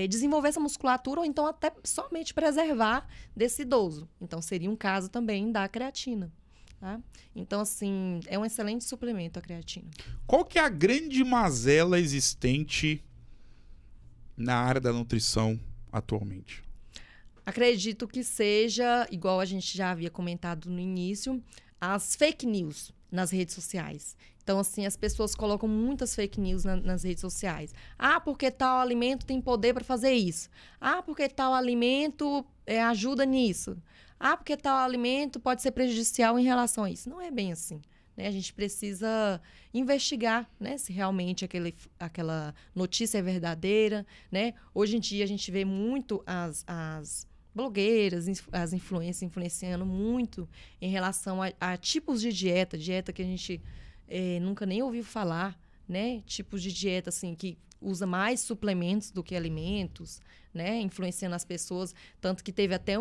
desenvolver essa musculatura ou então até somente preservar desse idoso. Então, seria um caso também da creatina. Tá? Então, assim, é um excelente suplemento a creatina. Qual que é a grande mazela existente na área da nutrição atualmente? Acredito que seja, igual a gente já havia comentado no início, as fake news nas redes sociais. Então, assim, as pessoas colocam muitas fake news nas redes sociais. Ah, porque tal alimento tem poder para fazer isso. Ah, porque tal alimento ajuda nisso. Ah, porque tal alimento pode ser prejudicial em relação a isso. Não é bem assim, né? A gente precisa investigar, né, se realmente aquela notícia é verdadeira, né? Hoje em dia a gente vê muito as blogueiras, as influências influenciando muito em relação a tipos de dieta que a gente nunca nem ouviu falar, né? Tipos de dieta assim que usa mais suplementos do que alimentos, né? Influenciando as pessoas, tanto que teve até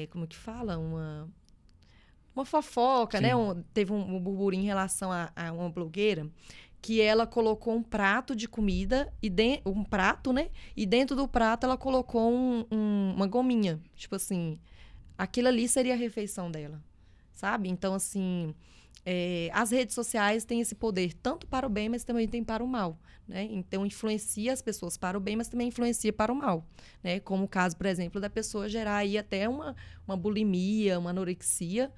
como que fala? Uma fofoca, né? Teve um burburinho em relação a uma blogueira que ela colocou um prato de comida, um prato, né? E dentro do prato ela colocou uma gominha. Tipo assim, aquilo ali seria a refeição dela, sabe? Então, assim, as redes sociais têm esse poder tanto para o bem, mas também tem para o mal, né? Então, influencia as pessoas para o bem, mas também influencia para o mal, né? Como o caso, por exemplo, da pessoa gerar aí até uma bulimia, uma anorexia,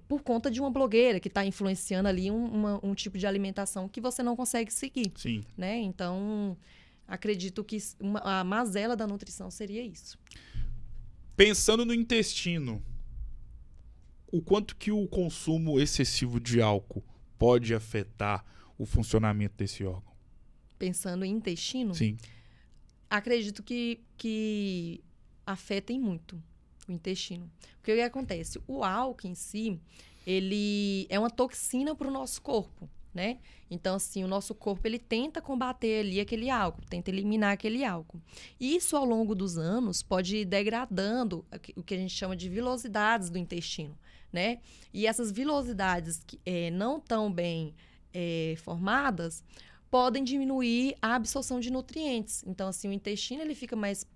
por conta de uma blogueira que está influenciando ali um tipo de alimentação que você não consegue seguir. Sim. Né? Então, acredito que a mazela da nutrição seria isso. Pensando no intestino, o quanto que o consumo excessivo de álcool pode afetar o funcionamento desse órgão? Pensando em intestino? Sim. Acredito que afetem muito o intestino. Porque o que acontece? O álcool em si, ele é uma toxina para o nosso corpo, né? Então, assim, o nosso corpo, ele tenta combater ali aquele álcool, tenta eliminar aquele álcool. E isso, ao longo dos anos, pode ir degradando o que a gente chama de vilosidades do intestino, né? E essas vilosidades não tão bem formadas podem diminuir a absorção de nutrientes. Então, assim, o intestino ele fica mais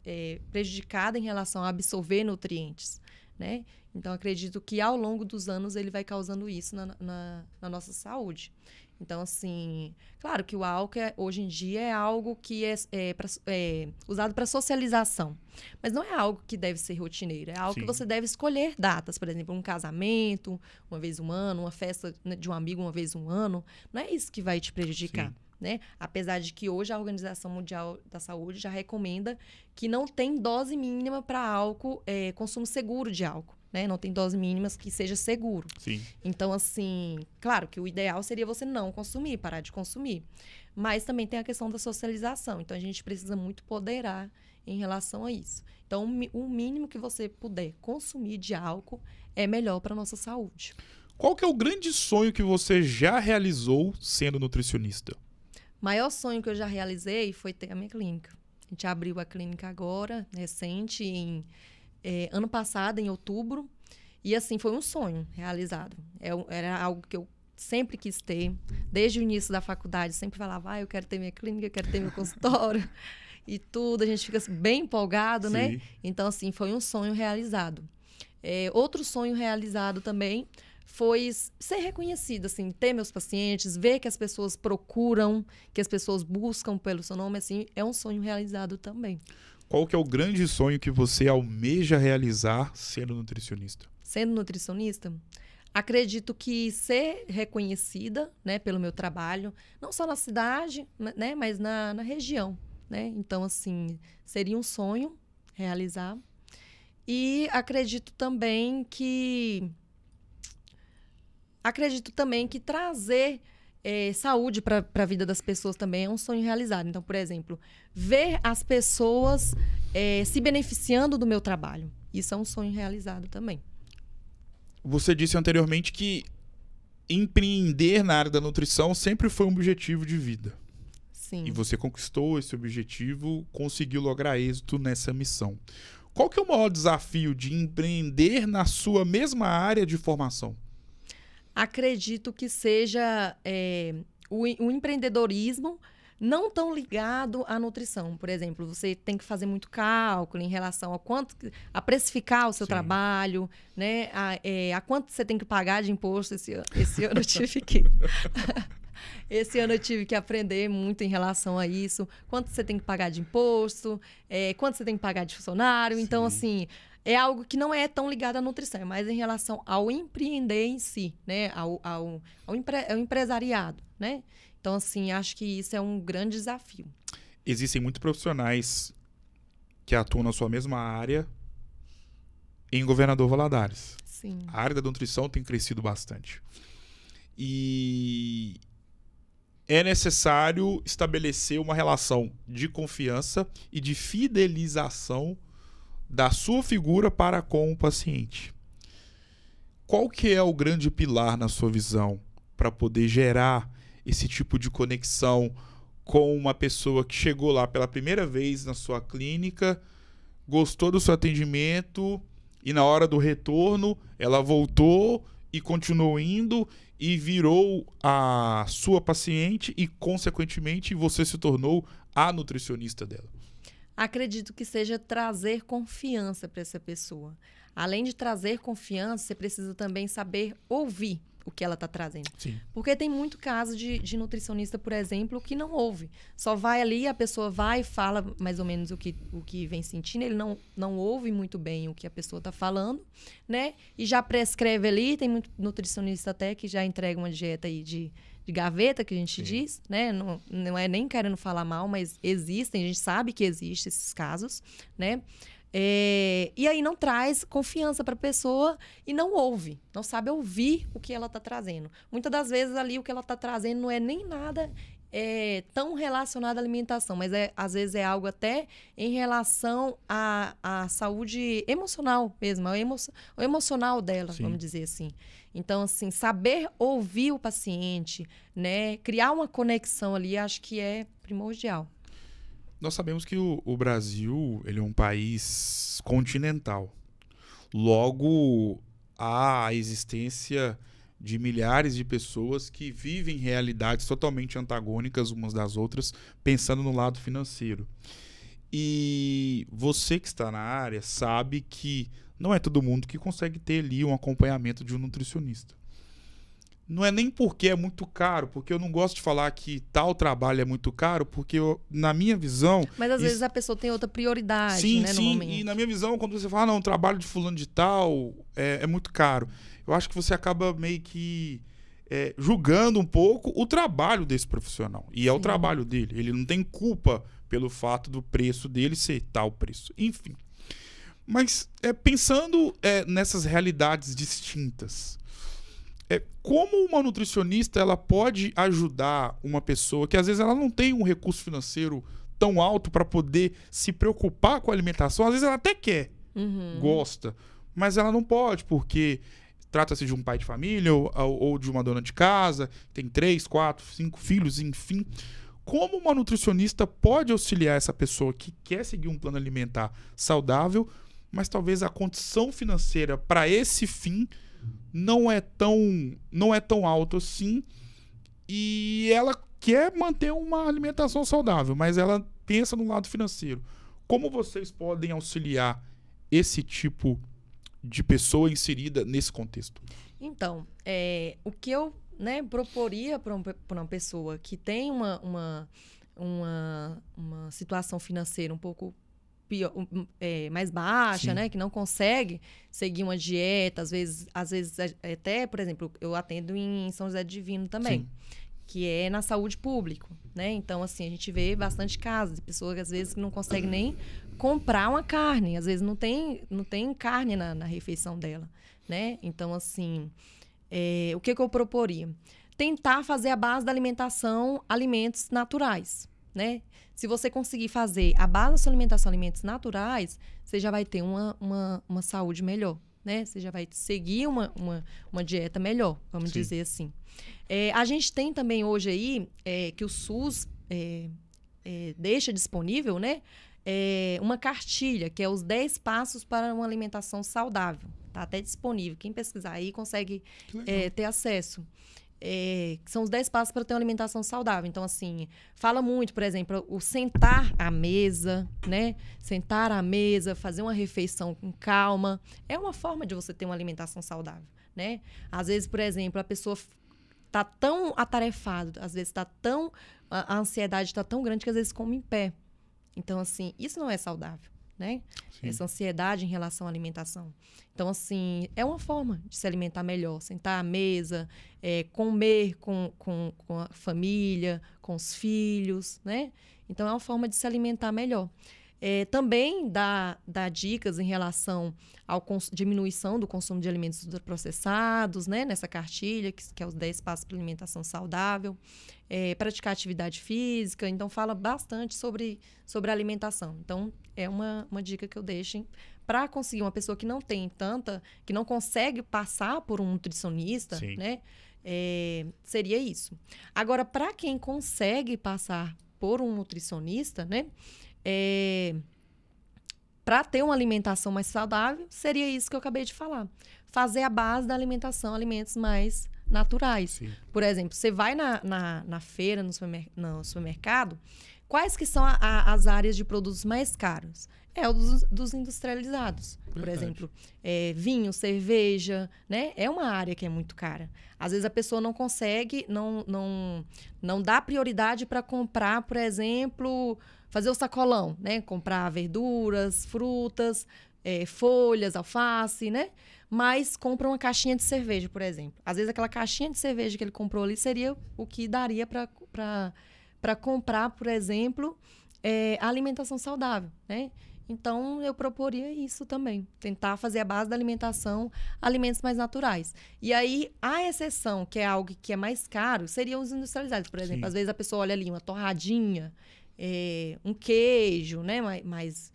prejudicado em relação a absorver nutrientes, né? Então, acredito que ao longo dos anos ele vai causando isso na nossa saúde. Então, assim, claro que o álcool hoje em dia é algo que é usado para socialização, mas não é algo que deve ser rotineiro, é algo Sim. que você deve escolher datas, por exemplo, um casamento, uma vez um ano, uma festa de um amigo uma vez um ano, não é isso que vai te prejudicar. Sim. Né? Apesar de que hoje a Organização Mundial da Saúde já recomenda que não tem dose mínima para álcool, consumo seguro de álcool. né? Não tem doses mínimas que seja seguro. Sim. Então, assim, claro que o ideal seria você não consumir, parar de consumir. Mas também tem a questão da socialização. Então, a gente precisa muito ponderar em relação a isso. Então, o mínimo que você puder consumir de álcool é melhor para a nossa saúde. Qual que é o grande sonho que você já realizou sendo nutricionista? O maior sonho que eu já realizei foi ter a minha clínica. A gente abriu a clínica agora, recente, ano passado, em outubro. E, assim, foi um sonho realizado. Era algo que eu sempre quis ter. Desde o início da faculdade, sempre falava, eu quero ter minha clínica, eu quero ter meu consultório. E tudo, a gente fica bem empolgado, né? Então, assim, foi um sonho realizado. Outro sonho realizado também foi ser reconhecida, assim, ter meus pacientes, ver que as pessoas procuram, que as pessoas buscam pelo seu nome, assim, é um sonho realizado também. Qual que é o grande sonho que você almeja realizar sendo nutricionista? Sendo nutricionista, acredito que ser reconhecida, né, pelo meu trabalho, não só na cidade, né, mas na região. Né? Então, assim, seria um sonho realizar. E acredito também que trazer saúde para a vida das pessoas também é um sonho realizado. Então, por exemplo, ver as pessoas se beneficiando do meu trabalho. Isso é um sonho realizado também. Você disse anteriormente que empreender na área da nutrição sempre foi um objetivo de vida. Sim. E você conquistou esse objetivo, conseguiu lograr êxito nessa missão. Qual que é o maior desafio de empreender na sua mesma área de formação? Acredito que seja o empreendedorismo não tão ligado à nutrição. Por exemplo, você tem que fazer muito cálculo em relação a precificar o seu trabalho, né? A quanto você tem que pagar de imposto. Esse ano eu tive que... Esse ano eu tive que aprender muito em relação a isso. Quanto você tem que pagar de imposto, quanto você tem que pagar de funcionário. Sim. Então, assim, é algo que não é tão ligado à nutrição, é mais em relação ao empreender em si, né? Ao empresariado, né? Então, assim, acho que isso é um grande desafio. Existem muitos profissionais que atuam na sua mesma área em Governador Valadares. Sim. A área da nutrição tem crescido bastante. E é necessário estabelecer uma relação de confiança e de fidelização da sua figura para com o paciente. Qual que é o grande pilar na sua visão para poder gerar esse tipo de conexão com uma pessoa que chegou lá pela primeira vez na sua clínica, gostou do seu atendimento e na hora do retorno ela voltou e continuou indo e virou a sua paciente e, consequentemente, você se tornou a nutricionista dela? Acredito que seja trazer confiança para essa pessoa. Além de trazer confiança, você precisa também saber ouvir o que ela está trazendo. Sim. Porque tem muito caso de nutricionista, por exemplo, que não ouve. Só vai ali, a pessoa vai e fala mais ou menos o que vem sentindo, ele não ouve muito bem o que a pessoa está falando, né? E já prescreve ali, tem muito nutricionista até que já entrega uma dieta aí de gaveta, que a gente diz, né? Não é nem querendo falar mal, mas existem, a gente sabe que existem esses casos, né? E aí não traz confiança para a pessoa e não ouve, não sabe ouvir o que ela está trazendo. Muitas das vezes ali o que ela está trazendo não é nem nada tão relacionado à alimentação, mas às vezes é algo até em relação à saúde emocional mesmo, o emocional dela, Sim. Vamos dizer assim. Então, assim, saber ouvir o paciente, né, criar uma conexão ali, acho que é primordial. Nós sabemos que o Brasil ele é um país continental. Logo, há a existência de milhares de pessoas que vivem realidades totalmente antagônicas umas das outras, pensando no lado financeiro. E você que está na área sabe que não é todo mundo que consegue ter ali um acompanhamento de um nutricionista. Não é nem porque é muito caro, porque eu não gosto de falar que tal trabalho é muito caro, porque na minha visão... Mas às vezes a pessoa tem outra prioridade, sim, né, no momento. E na minha visão, quando você fala, não, o trabalho de fulano de tal é muito caro, eu acho que você acaba meio que julgando um pouco o trabalho desse profissional. E é o trabalho dele. Ele não tem culpa pelo fato do preço dele ser tal preço. Enfim. Mas pensando nessas realidades distintas, como uma nutricionista ela pode ajudar uma pessoa que às vezes ela não tem um recurso financeiro tão alto para poder se preocupar com a alimentação? Às vezes ela até quer, gosta, mas ela não pode porque trata-se de um pai de família ou de uma dona de casa, tem 3, 4, 5 filhos, enfim. Como uma nutricionista pode auxiliar essa pessoa que quer seguir um plano alimentar saudável, mas talvez a condição financeira para esse fim não é tão alta assim, e ela quer manter uma alimentação saudável, mas ela pensa no lado financeiro. Como vocês podem auxiliar esse tipo de pessoa inserida nesse contexto? Então, o que eu proporia para uma pessoa que tem uma situação financeira um pouco pior, mais baixa, né, que não consegue seguir uma dieta, às vezes até, por exemplo, eu atendo em São José do Divino também, sim, que é na saúde pública, né? Então, assim, a gente vê bastante casos de pessoas que às vezes não conseguem nem comprar uma carne, às vezes não tem carne na refeição dela, né? Então, assim, o que eu proporia? Tentar fazer a base da alimentação alimentos naturais, né? Se você conseguir fazer a base da sua alimentação alimentos naturais, você já vai ter uma saúde melhor, né? Você já vai seguir uma dieta melhor, vamos sim, dizer assim. A gente tem também hoje aí, que o SUS deixa disponível, né? Uma cartilha, que é os 10 passos para uma alimentação saudável. Está até disponível. Quem pesquisar aí consegue ter acesso. São os 10 passos para ter uma alimentação saudável. Então, assim, fala muito, por exemplo, o sentar à mesa, né? Sentar à mesa, fazer uma refeição com calma. É uma forma de você ter uma alimentação saudável, né? Às vezes, por exemplo, a pessoa está tão atarefada, às vezes a ansiedade está tão grande que às vezes come em pé. Então, assim, isso não é saudável, né? Sim. Essa ansiedade em relação à alimentação. Então, assim, é uma forma de se alimentar melhor. Sentar à mesa, comer com a família, com os filhos, né? Então, é uma forma de se alimentar melhor. Também dá dicas em relação à diminuição do consumo de alimentos ultraprocessados, né? Nessa cartilha, que é os 10 passos para alimentação saudável. Praticar atividade física. Então, fala bastante sobre a alimentação. Então, é uma dica que eu deixo para conseguir uma pessoa que não tem que não consegue passar por um nutricionista, sim, né? Seria isso. Agora, para quem consegue passar por um nutricionista, né? Para ter uma alimentação mais saudável, seria isso que eu acabei de falar. Fazer a base da alimentação, alimentos mais naturais. Sim. Por exemplo, você vai na feira, no supermercado, quais que são as áreas de produtos mais caros? Dos industrializados. Verdade. Por exemplo, vinho, cerveja, né? É uma área que é muito cara. Às vezes a pessoa não consegue, não dá prioridade para comprar, por exemplo, fazer o sacolão, né? Comprar verduras, frutas, folhas, alface, né? Mas compra uma caixinha de cerveja, por exemplo. Às vezes aquela caixinha de cerveja que ele comprou ali seria o que daria para comprar, por exemplo, a alimentação saudável, né? Então, eu proporia isso também. Tentar fazer a base da alimentação, alimentos mais naturais. E aí, a exceção, que é algo que é mais caro, seriam os industrializados. Por exemplo, sim, às vezes a pessoa olha ali uma torradinha, um queijo, né? Mais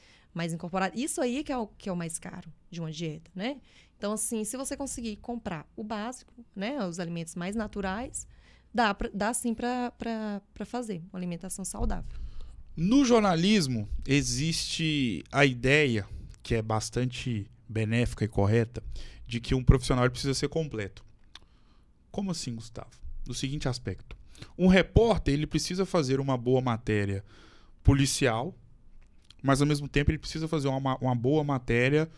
incorporado. Isso aí que é o mais caro de uma dieta, né? Então, assim, se você conseguir comprar o básico, né? Os alimentos mais naturais, dá sim para fazer uma alimentação saudável. No jornalismo, existe a ideia, que é bastante benéfica e correta, de que um profissional precisa ser completo. Como assim, Gustavo? No seguinte aspecto. Um repórter ele precisa fazer uma boa matéria policial, mas, ao mesmo tempo, ele precisa fazer uma boa matéria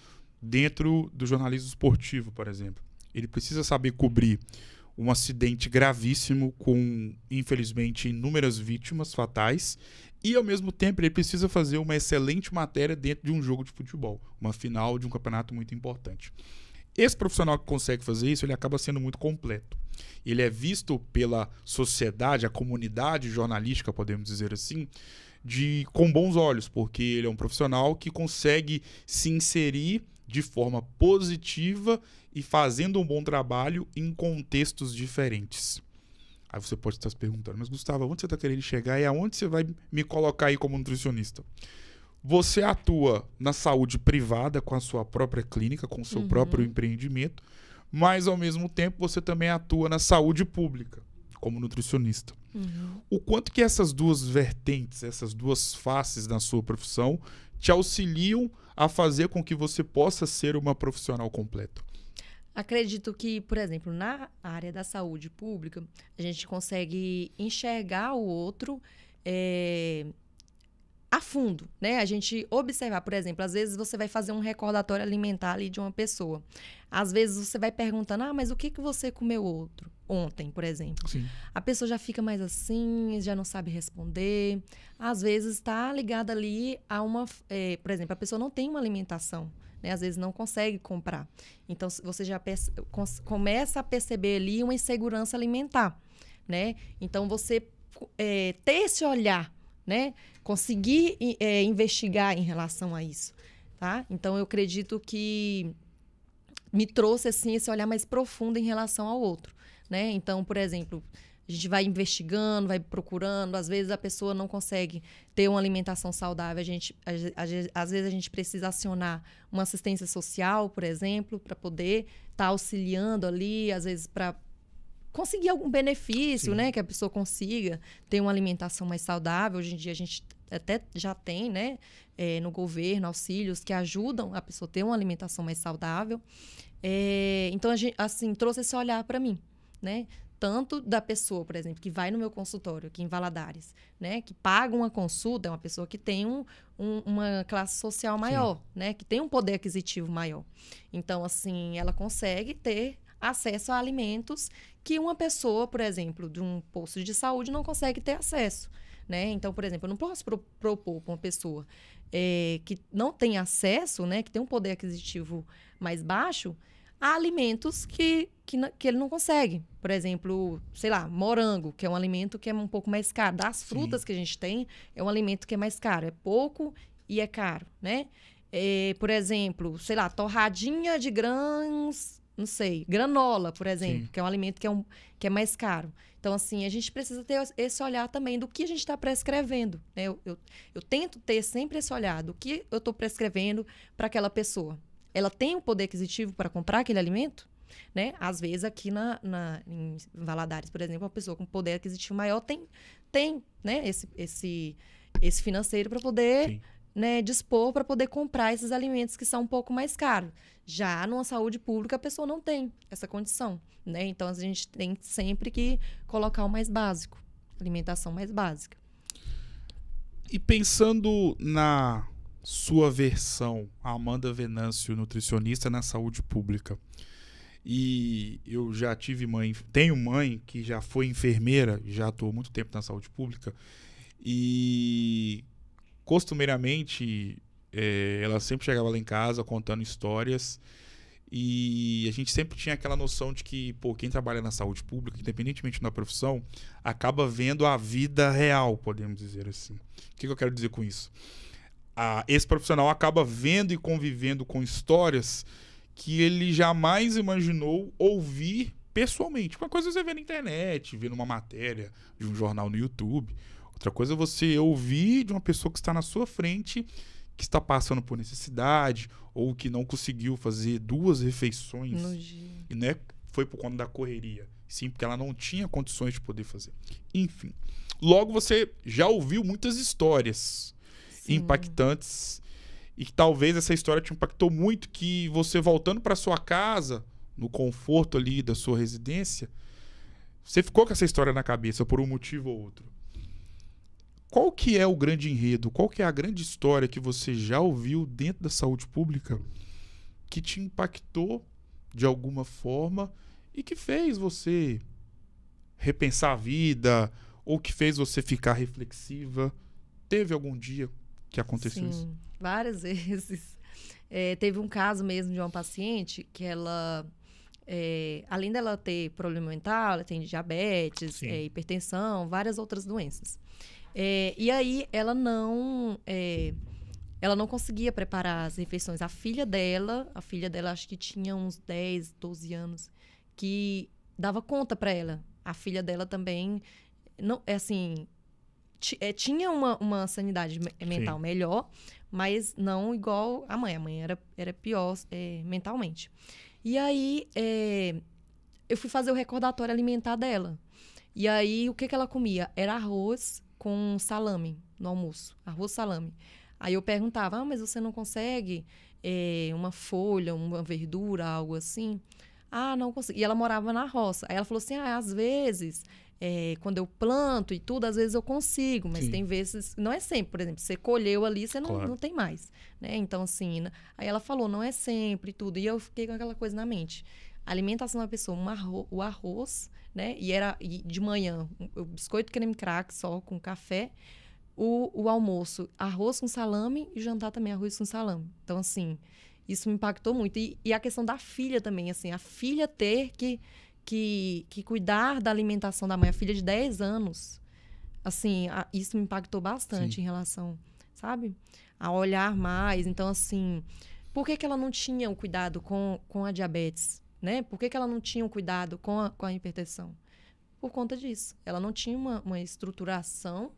dentro do jornalismo esportivo, por exemplo. Ele precisa saber cobrir um acidente gravíssimo com, infelizmente, inúmeras vítimas fatais e, ao mesmo tempo, ele precisa fazer uma excelente matéria dentro de um jogo de futebol, uma final de um campeonato muito importante. Esse profissional que consegue fazer isso, ele acaba sendo muito completo. Ele é visto pela sociedade, a comunidade jornalística, podemos dizer assim, com bons olhos, porque ele é um profissional que consegue se inserir de forma positiva e fazendo um bom trabalho em contextos diferentes. Aí você pode estar se perguntando, mas Gustavo, onde você está querendo chegar e aonde você vai me colocar aí como nutricionista? Você atua na saúde privada com a sua própria clínica, com o seu próprio empreendimento, mas ao mesmo tempo você também atua na saúde pública como nutricionista. O quanto que essas duas vertentes, essas duas faces da sua profissão te auxiliam a fazer com que você possa ser uma profissional completa? Acredito que, por exemplo, na área da saúde pública, a gente consegue enxergar o outro a fundo, né? A gente observar, por exemplo, às vezes você vai fazer um recordatório alimentar ali de uma pessoa. Às vezes você vai perguntando, mas o que você comeu ontem, por exemplo? Sim. A pessoa já fica mais assim, já não sabe responder. Às vezes está ligada ali a por exemplo, a pessoa não tem uma alimentação, né? Às vezes não consegue comprar. Então, você já começa a perceber ali uma insegurança alimentar, né? Então, você ter esse olhar, né? Conseguir investigar em relação a isso, tá? Então, eu acredito que me trouxe, assim, esse olhar mais profundo em relação ao outro, né? Então, por exemplo, a gente vai investigando, vai procurando, às vezes a pessoa não consegue ter uma alimentação saudável, às vezes a gente precisa acionar uma assistência social, por exemplo, para poder estar auxiliando ali, às vezes para conseguir algum benefício, né? Que a pessoa consiga ter uma alimentação mais saudável. Hoje em dia a gente até já tem, né? No governo, auxílios que ajudam a pessoa a ter uma alimentação mais saudável. Então, a gente, assim, trouxe esse olhar para mim, né? Tanto da pessoa, por exemplo, que vai no meu consultório aqui em Valadares, né? Que paga uma consulta, é uma pessoa que tem uma classe social maior, né? Que tem um poder aquisitivo maior. Então, assim, ela consegue ter acesso a alimentos que uma pessoa, por exemplo, de um posto de saúde não consegue ter acesso, né? Então, por exemplo, eu não posso propor para uma pessoa que não tem acesso, né? Que tem um poder aquisitivo mais baixo, a alimentos que ele não consegue. Por exemplo, sei lá, morango, que é um alimento que é um pouco mais caro. Das frutas que a gente tem, é um alimento que é mais caro. É pouco e é caro, né? Por exemplo, sei lá, torradinha de grãos, não sei, granola, por exemplo, que é um alimento que é mais caro. Então, assim, a gente precisa ter esse olhar também do que a gente está prescrevendo, né? Eu tento ter sempre esse olhar do que eu estou prescrevendo para aquela pessoa. Ela tem o poder aquisitivo para comprar aquele alimento, né? Às vezes, aqui em Valadares, por exemplo, uma pessoa com poder aquisitivo maior tem, né, esse financeiro para poder, né, dispor para poder comprar esses alimentos que são um pouco mais caros. Já numa saúde pública, a pessoa não tem essa condição, né? Então, a gente tem sempre que colocar o mais básico, alimentação mais básica. E pensando na sua versão, Amanda Venâncio, nutricionista na saúde pública, e eu já tenho mãe que já foi enfermeira, já atuou muito tempo na saúde pública, e costumeiramente ela sempre chegava lá em casa contando histórias, e a gente sempre tinha aquela noção de que, quem trabalha na saúde pública, independentemente da profissão, acaba vendo a vida real, podemos dizer assim. O que eu quero dizer com isso? Esse profissional acaba vendo e convivendo com histórias que ele jamais imaginou ouvir pessoalmente. Uma coisa é você ver na internet, ver numa matéria de um jornal no YouTube. Outra coisa é você ouvir de uma pessoa que está na sua frente, que está passando por necessidade, ou que não conseguiu fazer 2 refeições. No dia. E não foi por conta da correria. Sim, porque ela não tinha condições de poder fazer. Enfim. Logo, você já ouviu muitas histórias impactantes, e que talvez essa história te impactou muito, que você voltando para sua casa, no conforto ali da sua residência, você ficou com essa história na cabeça por um motivo ou outro. Qual que é o grande enredo? Qual que é a grande história que você já ouviu dentro da saúde pública que te impactou de alguma forma e que fez você repensar a vida, ou que fez você ficar reflexiva? Teve algum dia que aconteceu isso? Sim, várias vezes. Teve um caso mesmo de uma paciente que ela, além dela ter problema mental, ela tem diabetes, hipertensão, várias outras doenças. E aí ela não conseguia preparar as refeições. A filha dela acho que tinha uns 10, 12 anos, que dava conta para ela. A filha dela também, não, assim, tinha uma sanidade mental melhor, mas não igual a mãe. A mãe era pior mentalmente. E aí, eu fui fazer o recordatório alimentar dela. E aí, o que ela comia? Era arroz com salame no almoço. Arroz, salame. Aí eu perguntava, mas você não consegue uma folha, uma verdura, algo assim? Ah, não consigo. E ela morava na roça. Aí ela falou assim, às vezes, quando eu planto e tudo, às vezes eu consigo, mas tem vezes... Não é sempre, por exemplo, você colheu ali, você não tem mais, né? Então, assim, aí ela falou, não é sempre e tudo. E eu fiquei com aquela coisa na mente. A alimentação da pessoa, o arroz, né? E de manhã, o biscoito creme crack só com café. O almoço, arroz com salame, e jantar também arroz com salame. Então, assim, isso me impactou muito. E a questão da filha também, assim, a filha ter que cuidar da alimentação da mãe, a filha de 10 anos, assim, isso me impactou bastante em relação, sabe? A olhar mais. Então, assim, por que ela não tinha o cuidado com a diabetes, né? Por que ela não tinha o cuidado com a hipertensão? Por conta disso. Ela não tinha uma estruturação,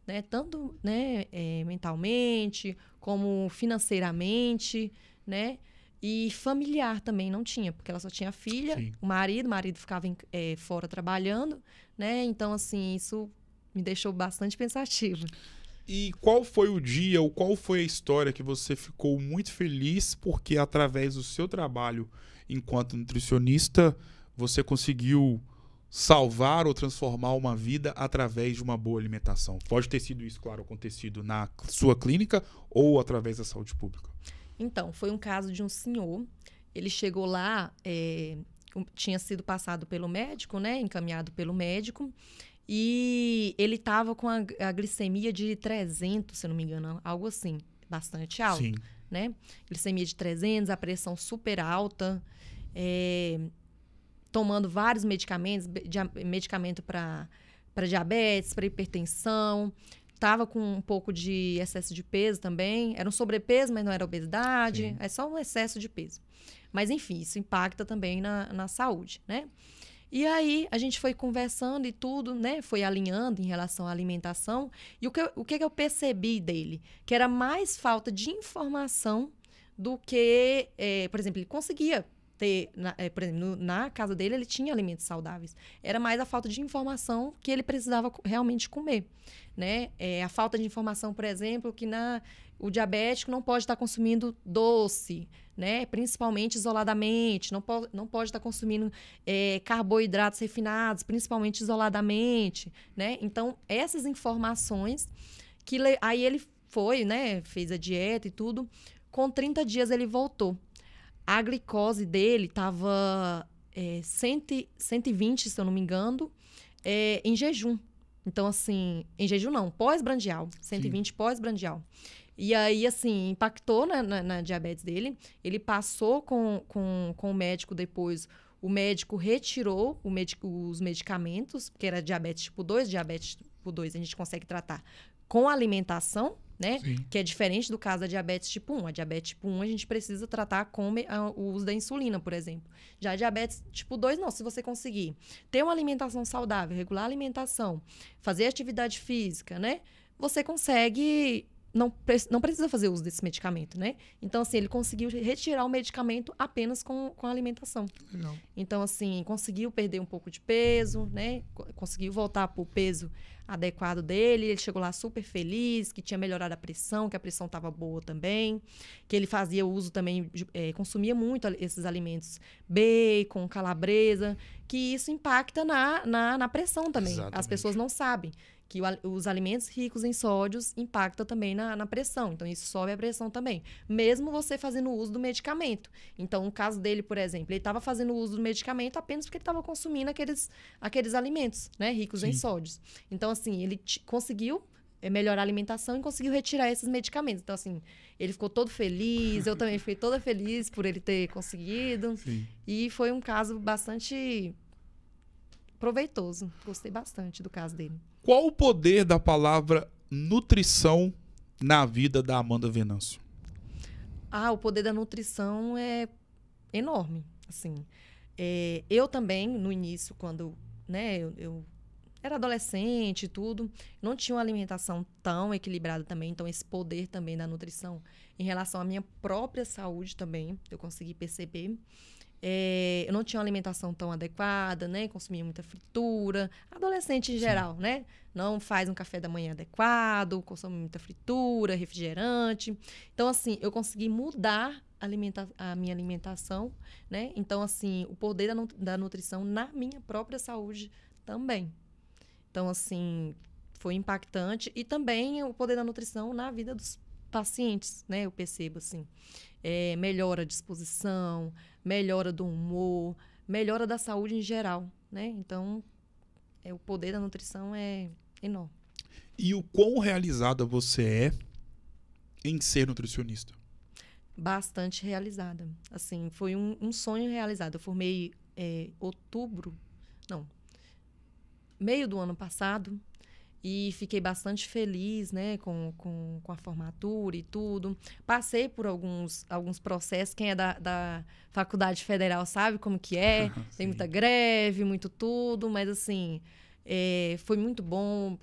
né, tanto, né, mentalmente, como financeiramente, né, e familiar também não tinha, porque ela só tinha a filha, o marido ficava fora trabalhando, né, então, assim, isso me deixou bastante pensativa. E qual foi o dia, ou qual foi a história que você ficou muito feliz porque, através do seu trabalho enquanto nutricionista, você conseguiu salvar ou transformar uma vida através de uma boa alimentação? Pode ter sido isso, claro, acontecido na sua clínica ou através da saúde pública. Então, foi um caso de um senhor. Ele chegou lá, tinha sido passado pelo médico, né? Encaminhado pelo médico. E ele estava com a glicemia de 300, se eu não me engano, algo assim, bastante alto. Sim. Né? Glicemia de 300, a pressão super alta, tomando vários medicamentos, medicamento para diabetes, para hipertensão. Estava com um pouco de excesso de peso também. Era um sobrepeso, mas não era obesidade. Sim. É só um excesso de peso. Mas, enfim, isso impacta também na saúde, né? E aí, a gente foi conversando e tudo, né? Foi alinhando em relação à alimentação. E o que eu percebi dele? Que era mais falta de informação do que... por exemplo, ele conseguia ter... por exemplo, na casa dele, ele tinha alimentos saudáveis. Era mais a falta de informação que ele precisava realmente comer, né? A falta de informação, por exemplo, que o diabético não pode estar consumindo doce, né? Principalmente isoladamente, não pode estar consumindo carboidratos refinados, principalmente isoladamente, né? Então, essas informações que aí ele foi, né? Fez a dieta e tudo. Com 30 dias ele voltou. A glicose dele estava 120, se eu não me engano, em jejum. Então, assim, em jejum não, pós-brandial, 120 pós-brandial. E aí, assim, impactou na diabetes dele. Ele passou com o médico depois. O médico retirou os medicamentos, porque era diabetes tipo 2. Diabetes tipo 2 a gente consegue tratar com alimentação, né? Sim. Que é diferente do caso da diabetes tipo 1. A diabetes tipo 1 a gente precisa tratar com o uso da insulina, por exemplo. Já a diabetes tipo 2, não. Se você conseguir ter uma alimentação saudável, regular a alimentação, fazer atividade física, né? Você consegue... Não precisa fazer uso desse medicamento, né? Então, assim, ele conseguiu retirar o medicamento apenas com a alimentação. Legal. Então, assim, conseguiu perder um pouco de peso, né? Conseguiu voltar para o peso adequado dele. Ele chegou lá super feliz, que tinha melhorado a pressão, que a pressão estava boa também. Que ele fazia uso também, consumia muito esses alimentos, bacon, calabresa, que isso impacta na pressão também. Exatamente. As pessoas não sabem que os alimentos ricos em sódios impactam também na pressão. Então, isso sobe a pressão também. Mesmo você fazendo uso do medicamento. Então, no caso dele, por exemplo, ele estava fazendo uso do medicamento apenas porque ele estava consumindo aqueles alimentos, né, ricos em sódios. Então, assim, ele conseguiu melhorar a alimentação e conseguiu retirar esses medicamentos. Então, assim, ele ficou todo feliz, eu também fiquei toda feliz por ele ter conseguido. Sim. E foi um caso bastante proveitoso. Gostei bastante do caso dele. Qual o poder da palavra nutrição na vida da Amanda Venâncio? O poder da nutrição é enorme, assim. Eu também, no início, quando, né, eu era adolescente e tudo, não tinha uma alimentação tão equilibrada também, então esse poder também da nutrição em relação à minha própria saúde também, eu consegui perceber. Eu não tinha uma alimentação tão adequada, né? Consumia muita fritura. Adolescente em geral, né? Não faz um café da manhã adequado, consome muita fritura, refrigerante. Então, assim, eu consegui mudar a minha alimentação, né? Então, assim, o poder da nutrição na minha própria saúde também. Então, assim, foi impactante. E também o poder da nutrição na vida dos pacientes, né? Eu percebo, assim. Melhora a disposição, melhora do humor, melhora da saúde em geral, né? Então, o poder da nutrição é enorme. E o quão realizada você é em ser nutricionista? Bastante realizada. Assim, foi um sonho realizado. Eu formei meio do ano passado, e fiquei bastante feliz, né, com a formatura e tudo. Passei por alguns processos. Quem é da Faculdade Federal sabe como que é. Tem muita greve, muito tudo. Mas, assim, foi muito bom.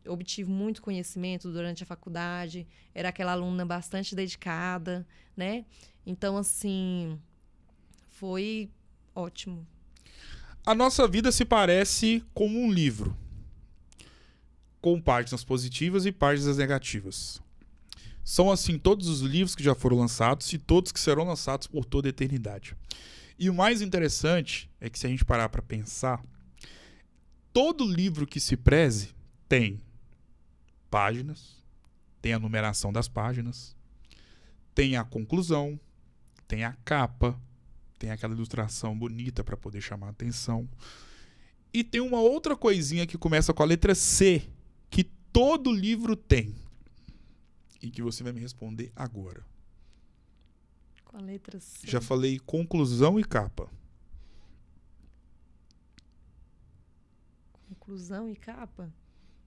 Obtive muito conhecimento durante a faculdade. Era aquela aluna bastante dedicada, né? Então, assim, foi ótimo. A nossa vida se parece como um livro, com páginas positivas e páginas negativas. São, assim, todos os livros que já foram lançados e todos que serão lançados por toda a eternidade. E o mais interessante é que, se a gente parar para pensar, todo livro que se preze tem páginas, tem a numeração das páginas, tem a conclusão, tem a capa, tem aquela ilustração bonita para poder chamar a atenção. E tem uma outra coisinha que começa com a letra C, que todo livro tem. E que você vai me responder agora. Com a letra C. Já falei conclusão e capa. Conclusão e capa?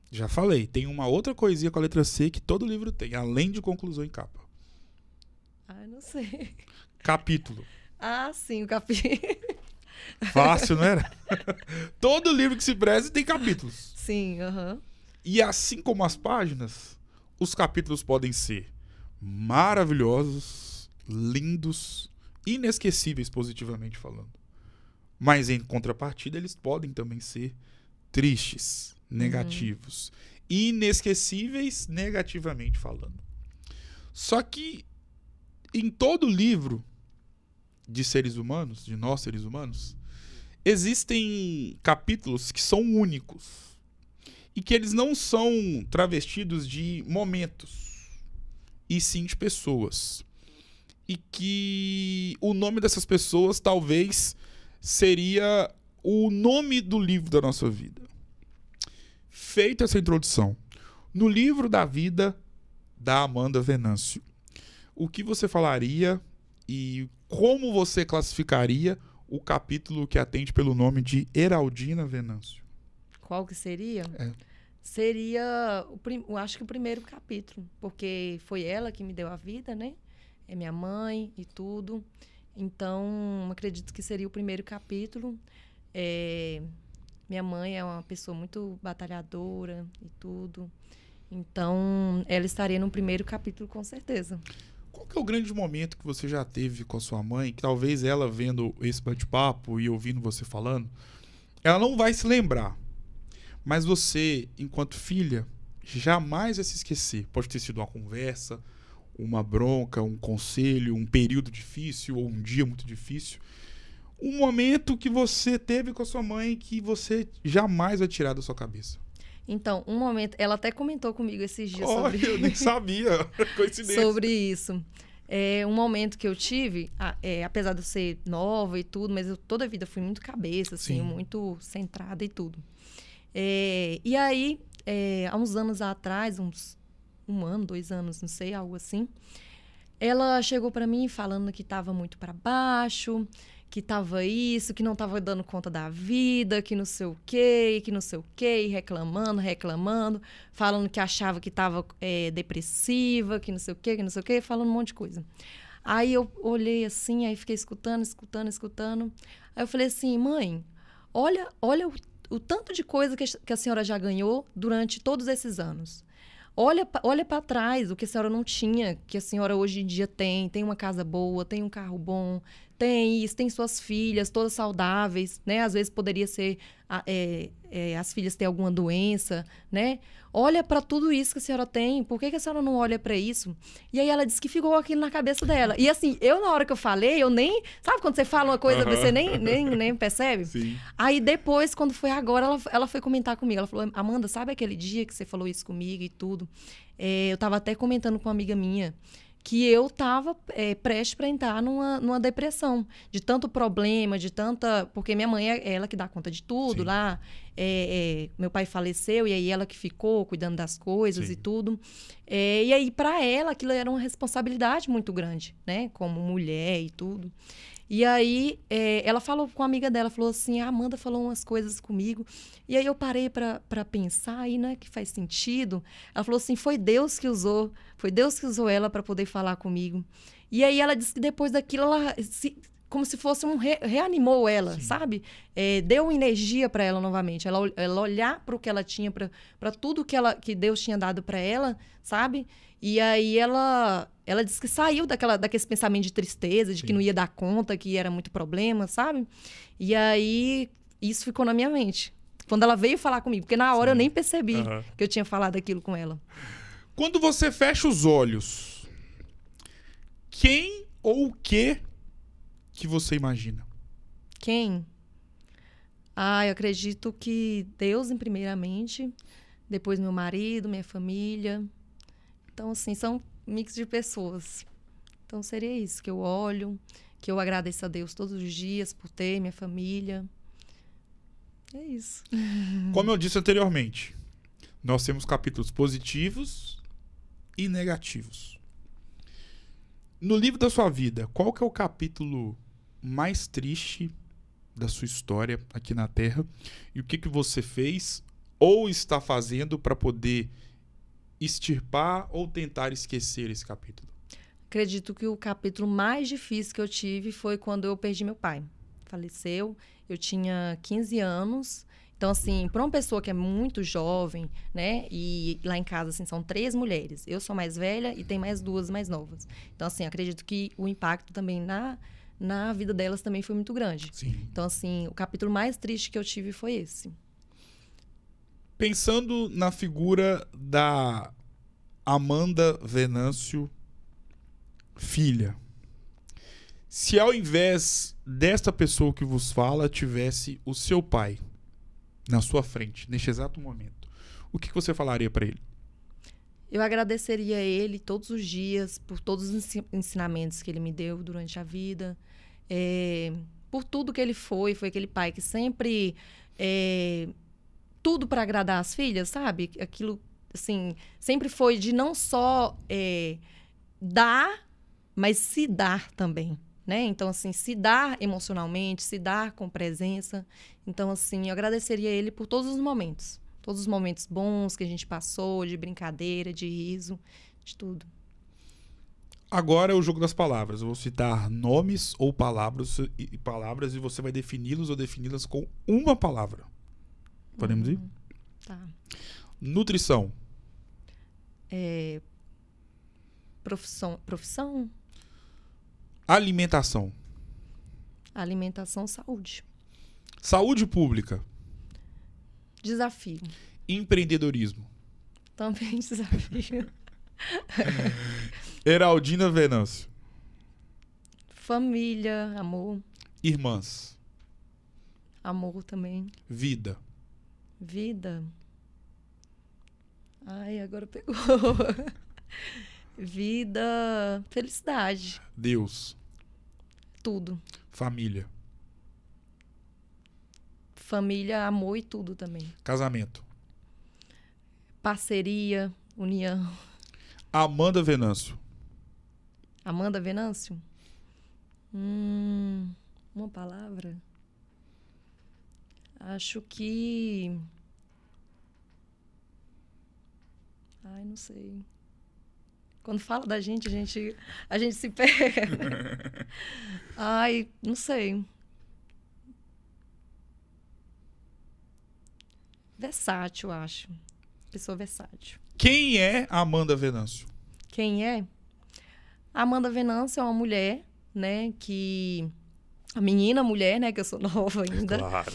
Já falei. Tem uma outra coisinha com a letra C que todo livro tem, além de conclusão e capa. Eu não sei. Capítulo. Sim, o capítulo. Fácil, não era? Todo livro que se preze tem capítulos. Sim, aham. E assim como as páginas, os capítulos podem ser maravilhosos, lindos, inesquecíveis positivamente falando. Mas em contrapartida, eles podem também ser tristes, negativos, inesquecíveis negativamente falando. Só que em todo livro de seres humanos, de nós seres humanos, existem capítulos que são únicos. E que eles não são travestidos de momentos, e sim de pessoas. E que o nome dessas pessoas talvez seria o nome do livro da nossa vida. Feita essa introdução, no livro da vida da Amanda Venâncio, o que você falaria e como você classificaria o capítulo que atende pelo nome de Heraldina Venâncio? Qual que seria? Seria, eu acho que o primeiro capítulo, porque foi ela que me deu a vida, né? É minha mãe e tudo. Então, acredito que seria o primeiro capítulo. Minha mãe é uma pessoa muito batalhadora e tudo. Então, ela estaria no primeiro capítulo, com certeza. Qual que é o grande momento que você já teve com a sua mãe, que talvez ela vendo esse bate-papo e ouvindo você falando, ela não vai se lembrar? Mas você, enquanto filha, jamais vai se esquecer. Pode ter sido uma conversa, uma bronca, um conselho, um período difícil ou um dia muito difícil. Um momento que você teve com a sua mãe que você jamais vai tirar da sua cabeça. Então, um momento... Ela até comentou comigo esses dias sobre... Eu nem sabia. Coincidência. Sobre isso. Um momento que eu tive, apesar de eu ser nova e tudo, mas eu toda a vida fui muito cabeça, assim, muito centrada e tudo. E aí, há uns anos atrás, uns 1 ano, 2 anos, não sei, algo assim, Ela chegou para mim falando que estava muito para baixo, que estava isso, que não estava dando conta da vida, que não sei o quê, que não sei o quê, e reclamando, falando que achava que estava depressiva, que não sei o quê, falando um monte de coisa. Aí eu olhei assim, aí fiquei escutando. Aí eu falei assim, mãe, olha o tanto de coisa que a senhora já ganhou durante todos esses anos. Olha para trás o que a senhora não tinha, que a senhora hoje em dia tem. Tem uma casa boa, tem um carro bom, tem isso, tem suas filhas, todas saudáveis, né? Às vezes poderia ser as filhas têm alguma doença, né? Olha para tudo isso que a senhora tem. Por que a senhora não olha para isso? E aí ela disse que ficou aquilo na cabeça dela. E assim, na hora que eu falei, eu nem... Sabe quando você fala uma coisa, você nem percebe? Sim. Aí depois, quando foi agora, ela foi comentar comigo. Ela falou, Amanda, sabe aquele dia que você falou isso comigo e tudo? Eu tava até comentando com uma amiga minha que eu estava prestes para entrar numa depressão. De tanto problema, de tanta... Porque minha mãe é ela que dá conta de tudo. Sim. Lá. Meu pai faleceu e aí ela que ficou cuidando das coisas. Sim. E tudo. E aí, para ela, aquilo era uma responsabilidade muito grande, né? Como mulher e tudo. E aí, ela falou com uma amiga dela, falou assim, a Amanda falou umas coisas comigo. E aí eu parei para pensar, aí, né, que faz sentido. Ela falou assim, foi Deus que usou ela para poder falar comigo. E aí ela disse que depois daquilo, ela como se fosse reanimou ela, sim, sabe? Deu energia para ela novamente. Ela olhar para o que ela tinha, para tudo que Deus tinha dado para ela, sabe? E aí ela disse que saiu daquele pensamento de tristeza, de sim, que não ia dar conta, que era muito problema, sabe? E aí isso ficou na minha mente. Quando ela veio falar comigo, porque na hora sim, eu nem percebi que eu tinha falado aquilo com ela. Quando você fecha os olhos, quem ou o que você imagina? Quem? Eu acredito que Deus, primeiramente, depois meu marido, minha família. Então, assim, são um mix de pessoas. Então, seria isso, que eu olho, que eu agradeço a Deus todos os dias por ter minha família. É isso. Como eu disse anteriormente, nós temos capítulos positivos e negativos. No livro da sua vida, qual que é o capítulo mais triste da sua história aqui na Terra? E o que você fez ou está fazendo para poder extirpar ou tentar esquecer esse capítulo? Acredito que o capítulo mais difícil que eu tive foi quando eu perdi meu pai. Faleceu, eu tinha 15 anos. Então, assim, para uma pessoa que é muito jovem, né? E lá em casa, assim, são 3 mulheres. Eu sou mais velha e tem mais 2 mais novas. Então, assim, acredito que o impacto também na vida delas também foi muito grande. Sim. Então, assim, o capítulo mais triste que eu tive foi esse. Pensando na figura da Amanda Venâncio, filha, se ao invés desta pessoa que vos fala tivesse o seu pai na sua frente, neste exato momento, o que você falaria para ele? Eu agradeceria a ele todos os dias por todos os ensinamentos que ele me deu durante a vida, por tudo que ele foi aquele pai que sempre... tudo para agradar as filhas, sabe? Aquilo, assim, sempre foi de não só dar, mas se dar também, né? Então, assim, se dar emocionalmente, se dar com presença. Então, assim, eu agradeceria a ele por todos os momentos bons que a gente passou, de brincadeira, de riso, de tudo. Agora é o jogo das palavras. Eu vou citar nomes ou palavras e você vai defini-los ou defini-las com uma palavra. Podemos ir? Tá. Nutrição. Profissão. Alimentação. Alimentação, saúde. Saúde pública. Desafio. Empreendedorismo. Também desafio. Heraldina Venâncio. Família, amor. Irmãs. Amor também. Vida. Ai, agora pegou. Vida, felicidade. Deus. Tudo. Família. Família, amor e tudo também. Casamento. Parceria, união. Amanda Venâncio. Amanda Venâncio? Uma palavra? Acho que... Ai, não sei. Quando fala da gente, a gente se pega. Ai, não sei. Versátil, acho. Pessoa versátil. Quem é a Amanda Venâncio? Quem é? A Amanda Venâncio é uma mulher, né, que... A menina mulher, né, que eu sou nova ainda. Claro.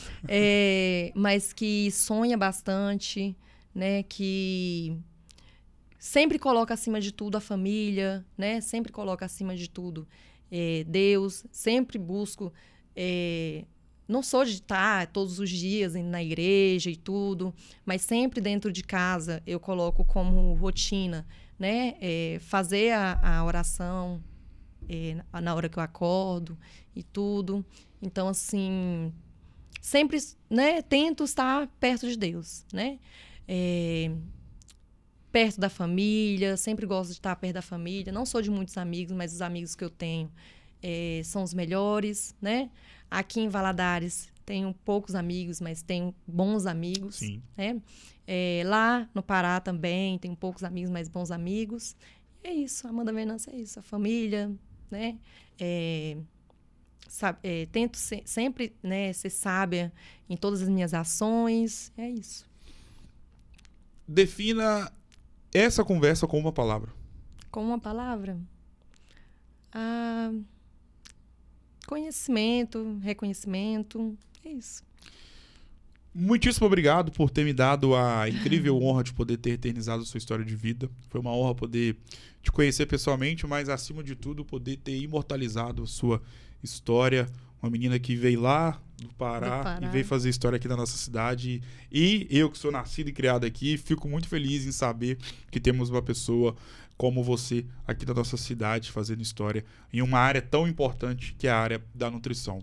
Mas que sonha bastante, né, que sempre coloca acima de tudo a família, né, sempre coloca acima de tudo Deus, sempre busco... Não sou de estar todos os dias na igreja e tudo, mas sempre dentro de casa eu coloco como rotina, né? Fazer a oração na hora que eu acordo e tudo. Então, assim, sempre, né, tento estar perto de Deus, né? Perto da família, sempre gosto de estar perto da família. Não sou de muitos amigos, mas os amigos que eu tenho são os melhores, né? Aqui em Valadares tenho poucos amigos, mas tenho bons amigos. Sim. Né? Lá no Pará também tenho poucos amigos, mas bons amigos. É isso, Amanda Venâncio é isso. A família, né? Tento sempre, né, ser sábia em todas as minhas ações. É isso. Defina essa conversa com uma palavra. Com uma palavra? Conhecimento, reconhecimento, é isso. Muitíssimo obrigado por ter me dado a incrível honra de poder ter eternizado a sua história de vida. Foi uma honra poder te conhecer pessoalmente, mas acima de tudo poder ter imortalizado a sua história. Uma menina que veio lá do Pará e veio fazer história aqui na nossa cidade. E eu que sou nascido e criado aqui, fico muito feliz em saber que temos uma pessoa como você aqui da nossa cidade, fazendo história em uma área tão importante que é a área da nutrição.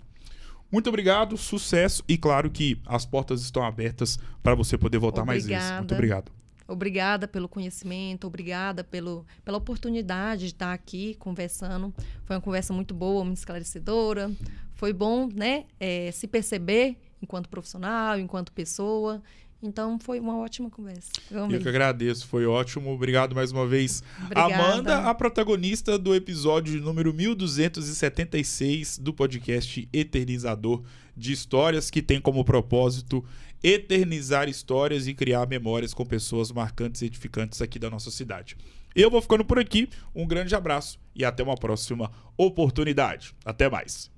Muito obrigado, sucesso e claro que as portas estão abertas para você poder voltar mais vezes. Muito obrigado. Obrigada pelo conhecimento, obrigada pela oportunidade de estar aqui conversando. Foi uma conversa muito boa, muito esclarecedora. Foi bom, né, se perceber enquanto profissional, enquanto pessoa. Então, foi uma ótima conversa. Eu que agradeço, foi ótimo. Obrigado mais uma vez. Obrigada. Amanda, a protagonista do episódio número 1276 do podcast Eternizador de Histórias, que tem como propósito eternizar histórias e criar memórias com pessoas marcantes e edificantes aqui da nossa cidade. Eu vou ficando por aqui. Um grande abraço e até uma próxima oportunidade. Até mais.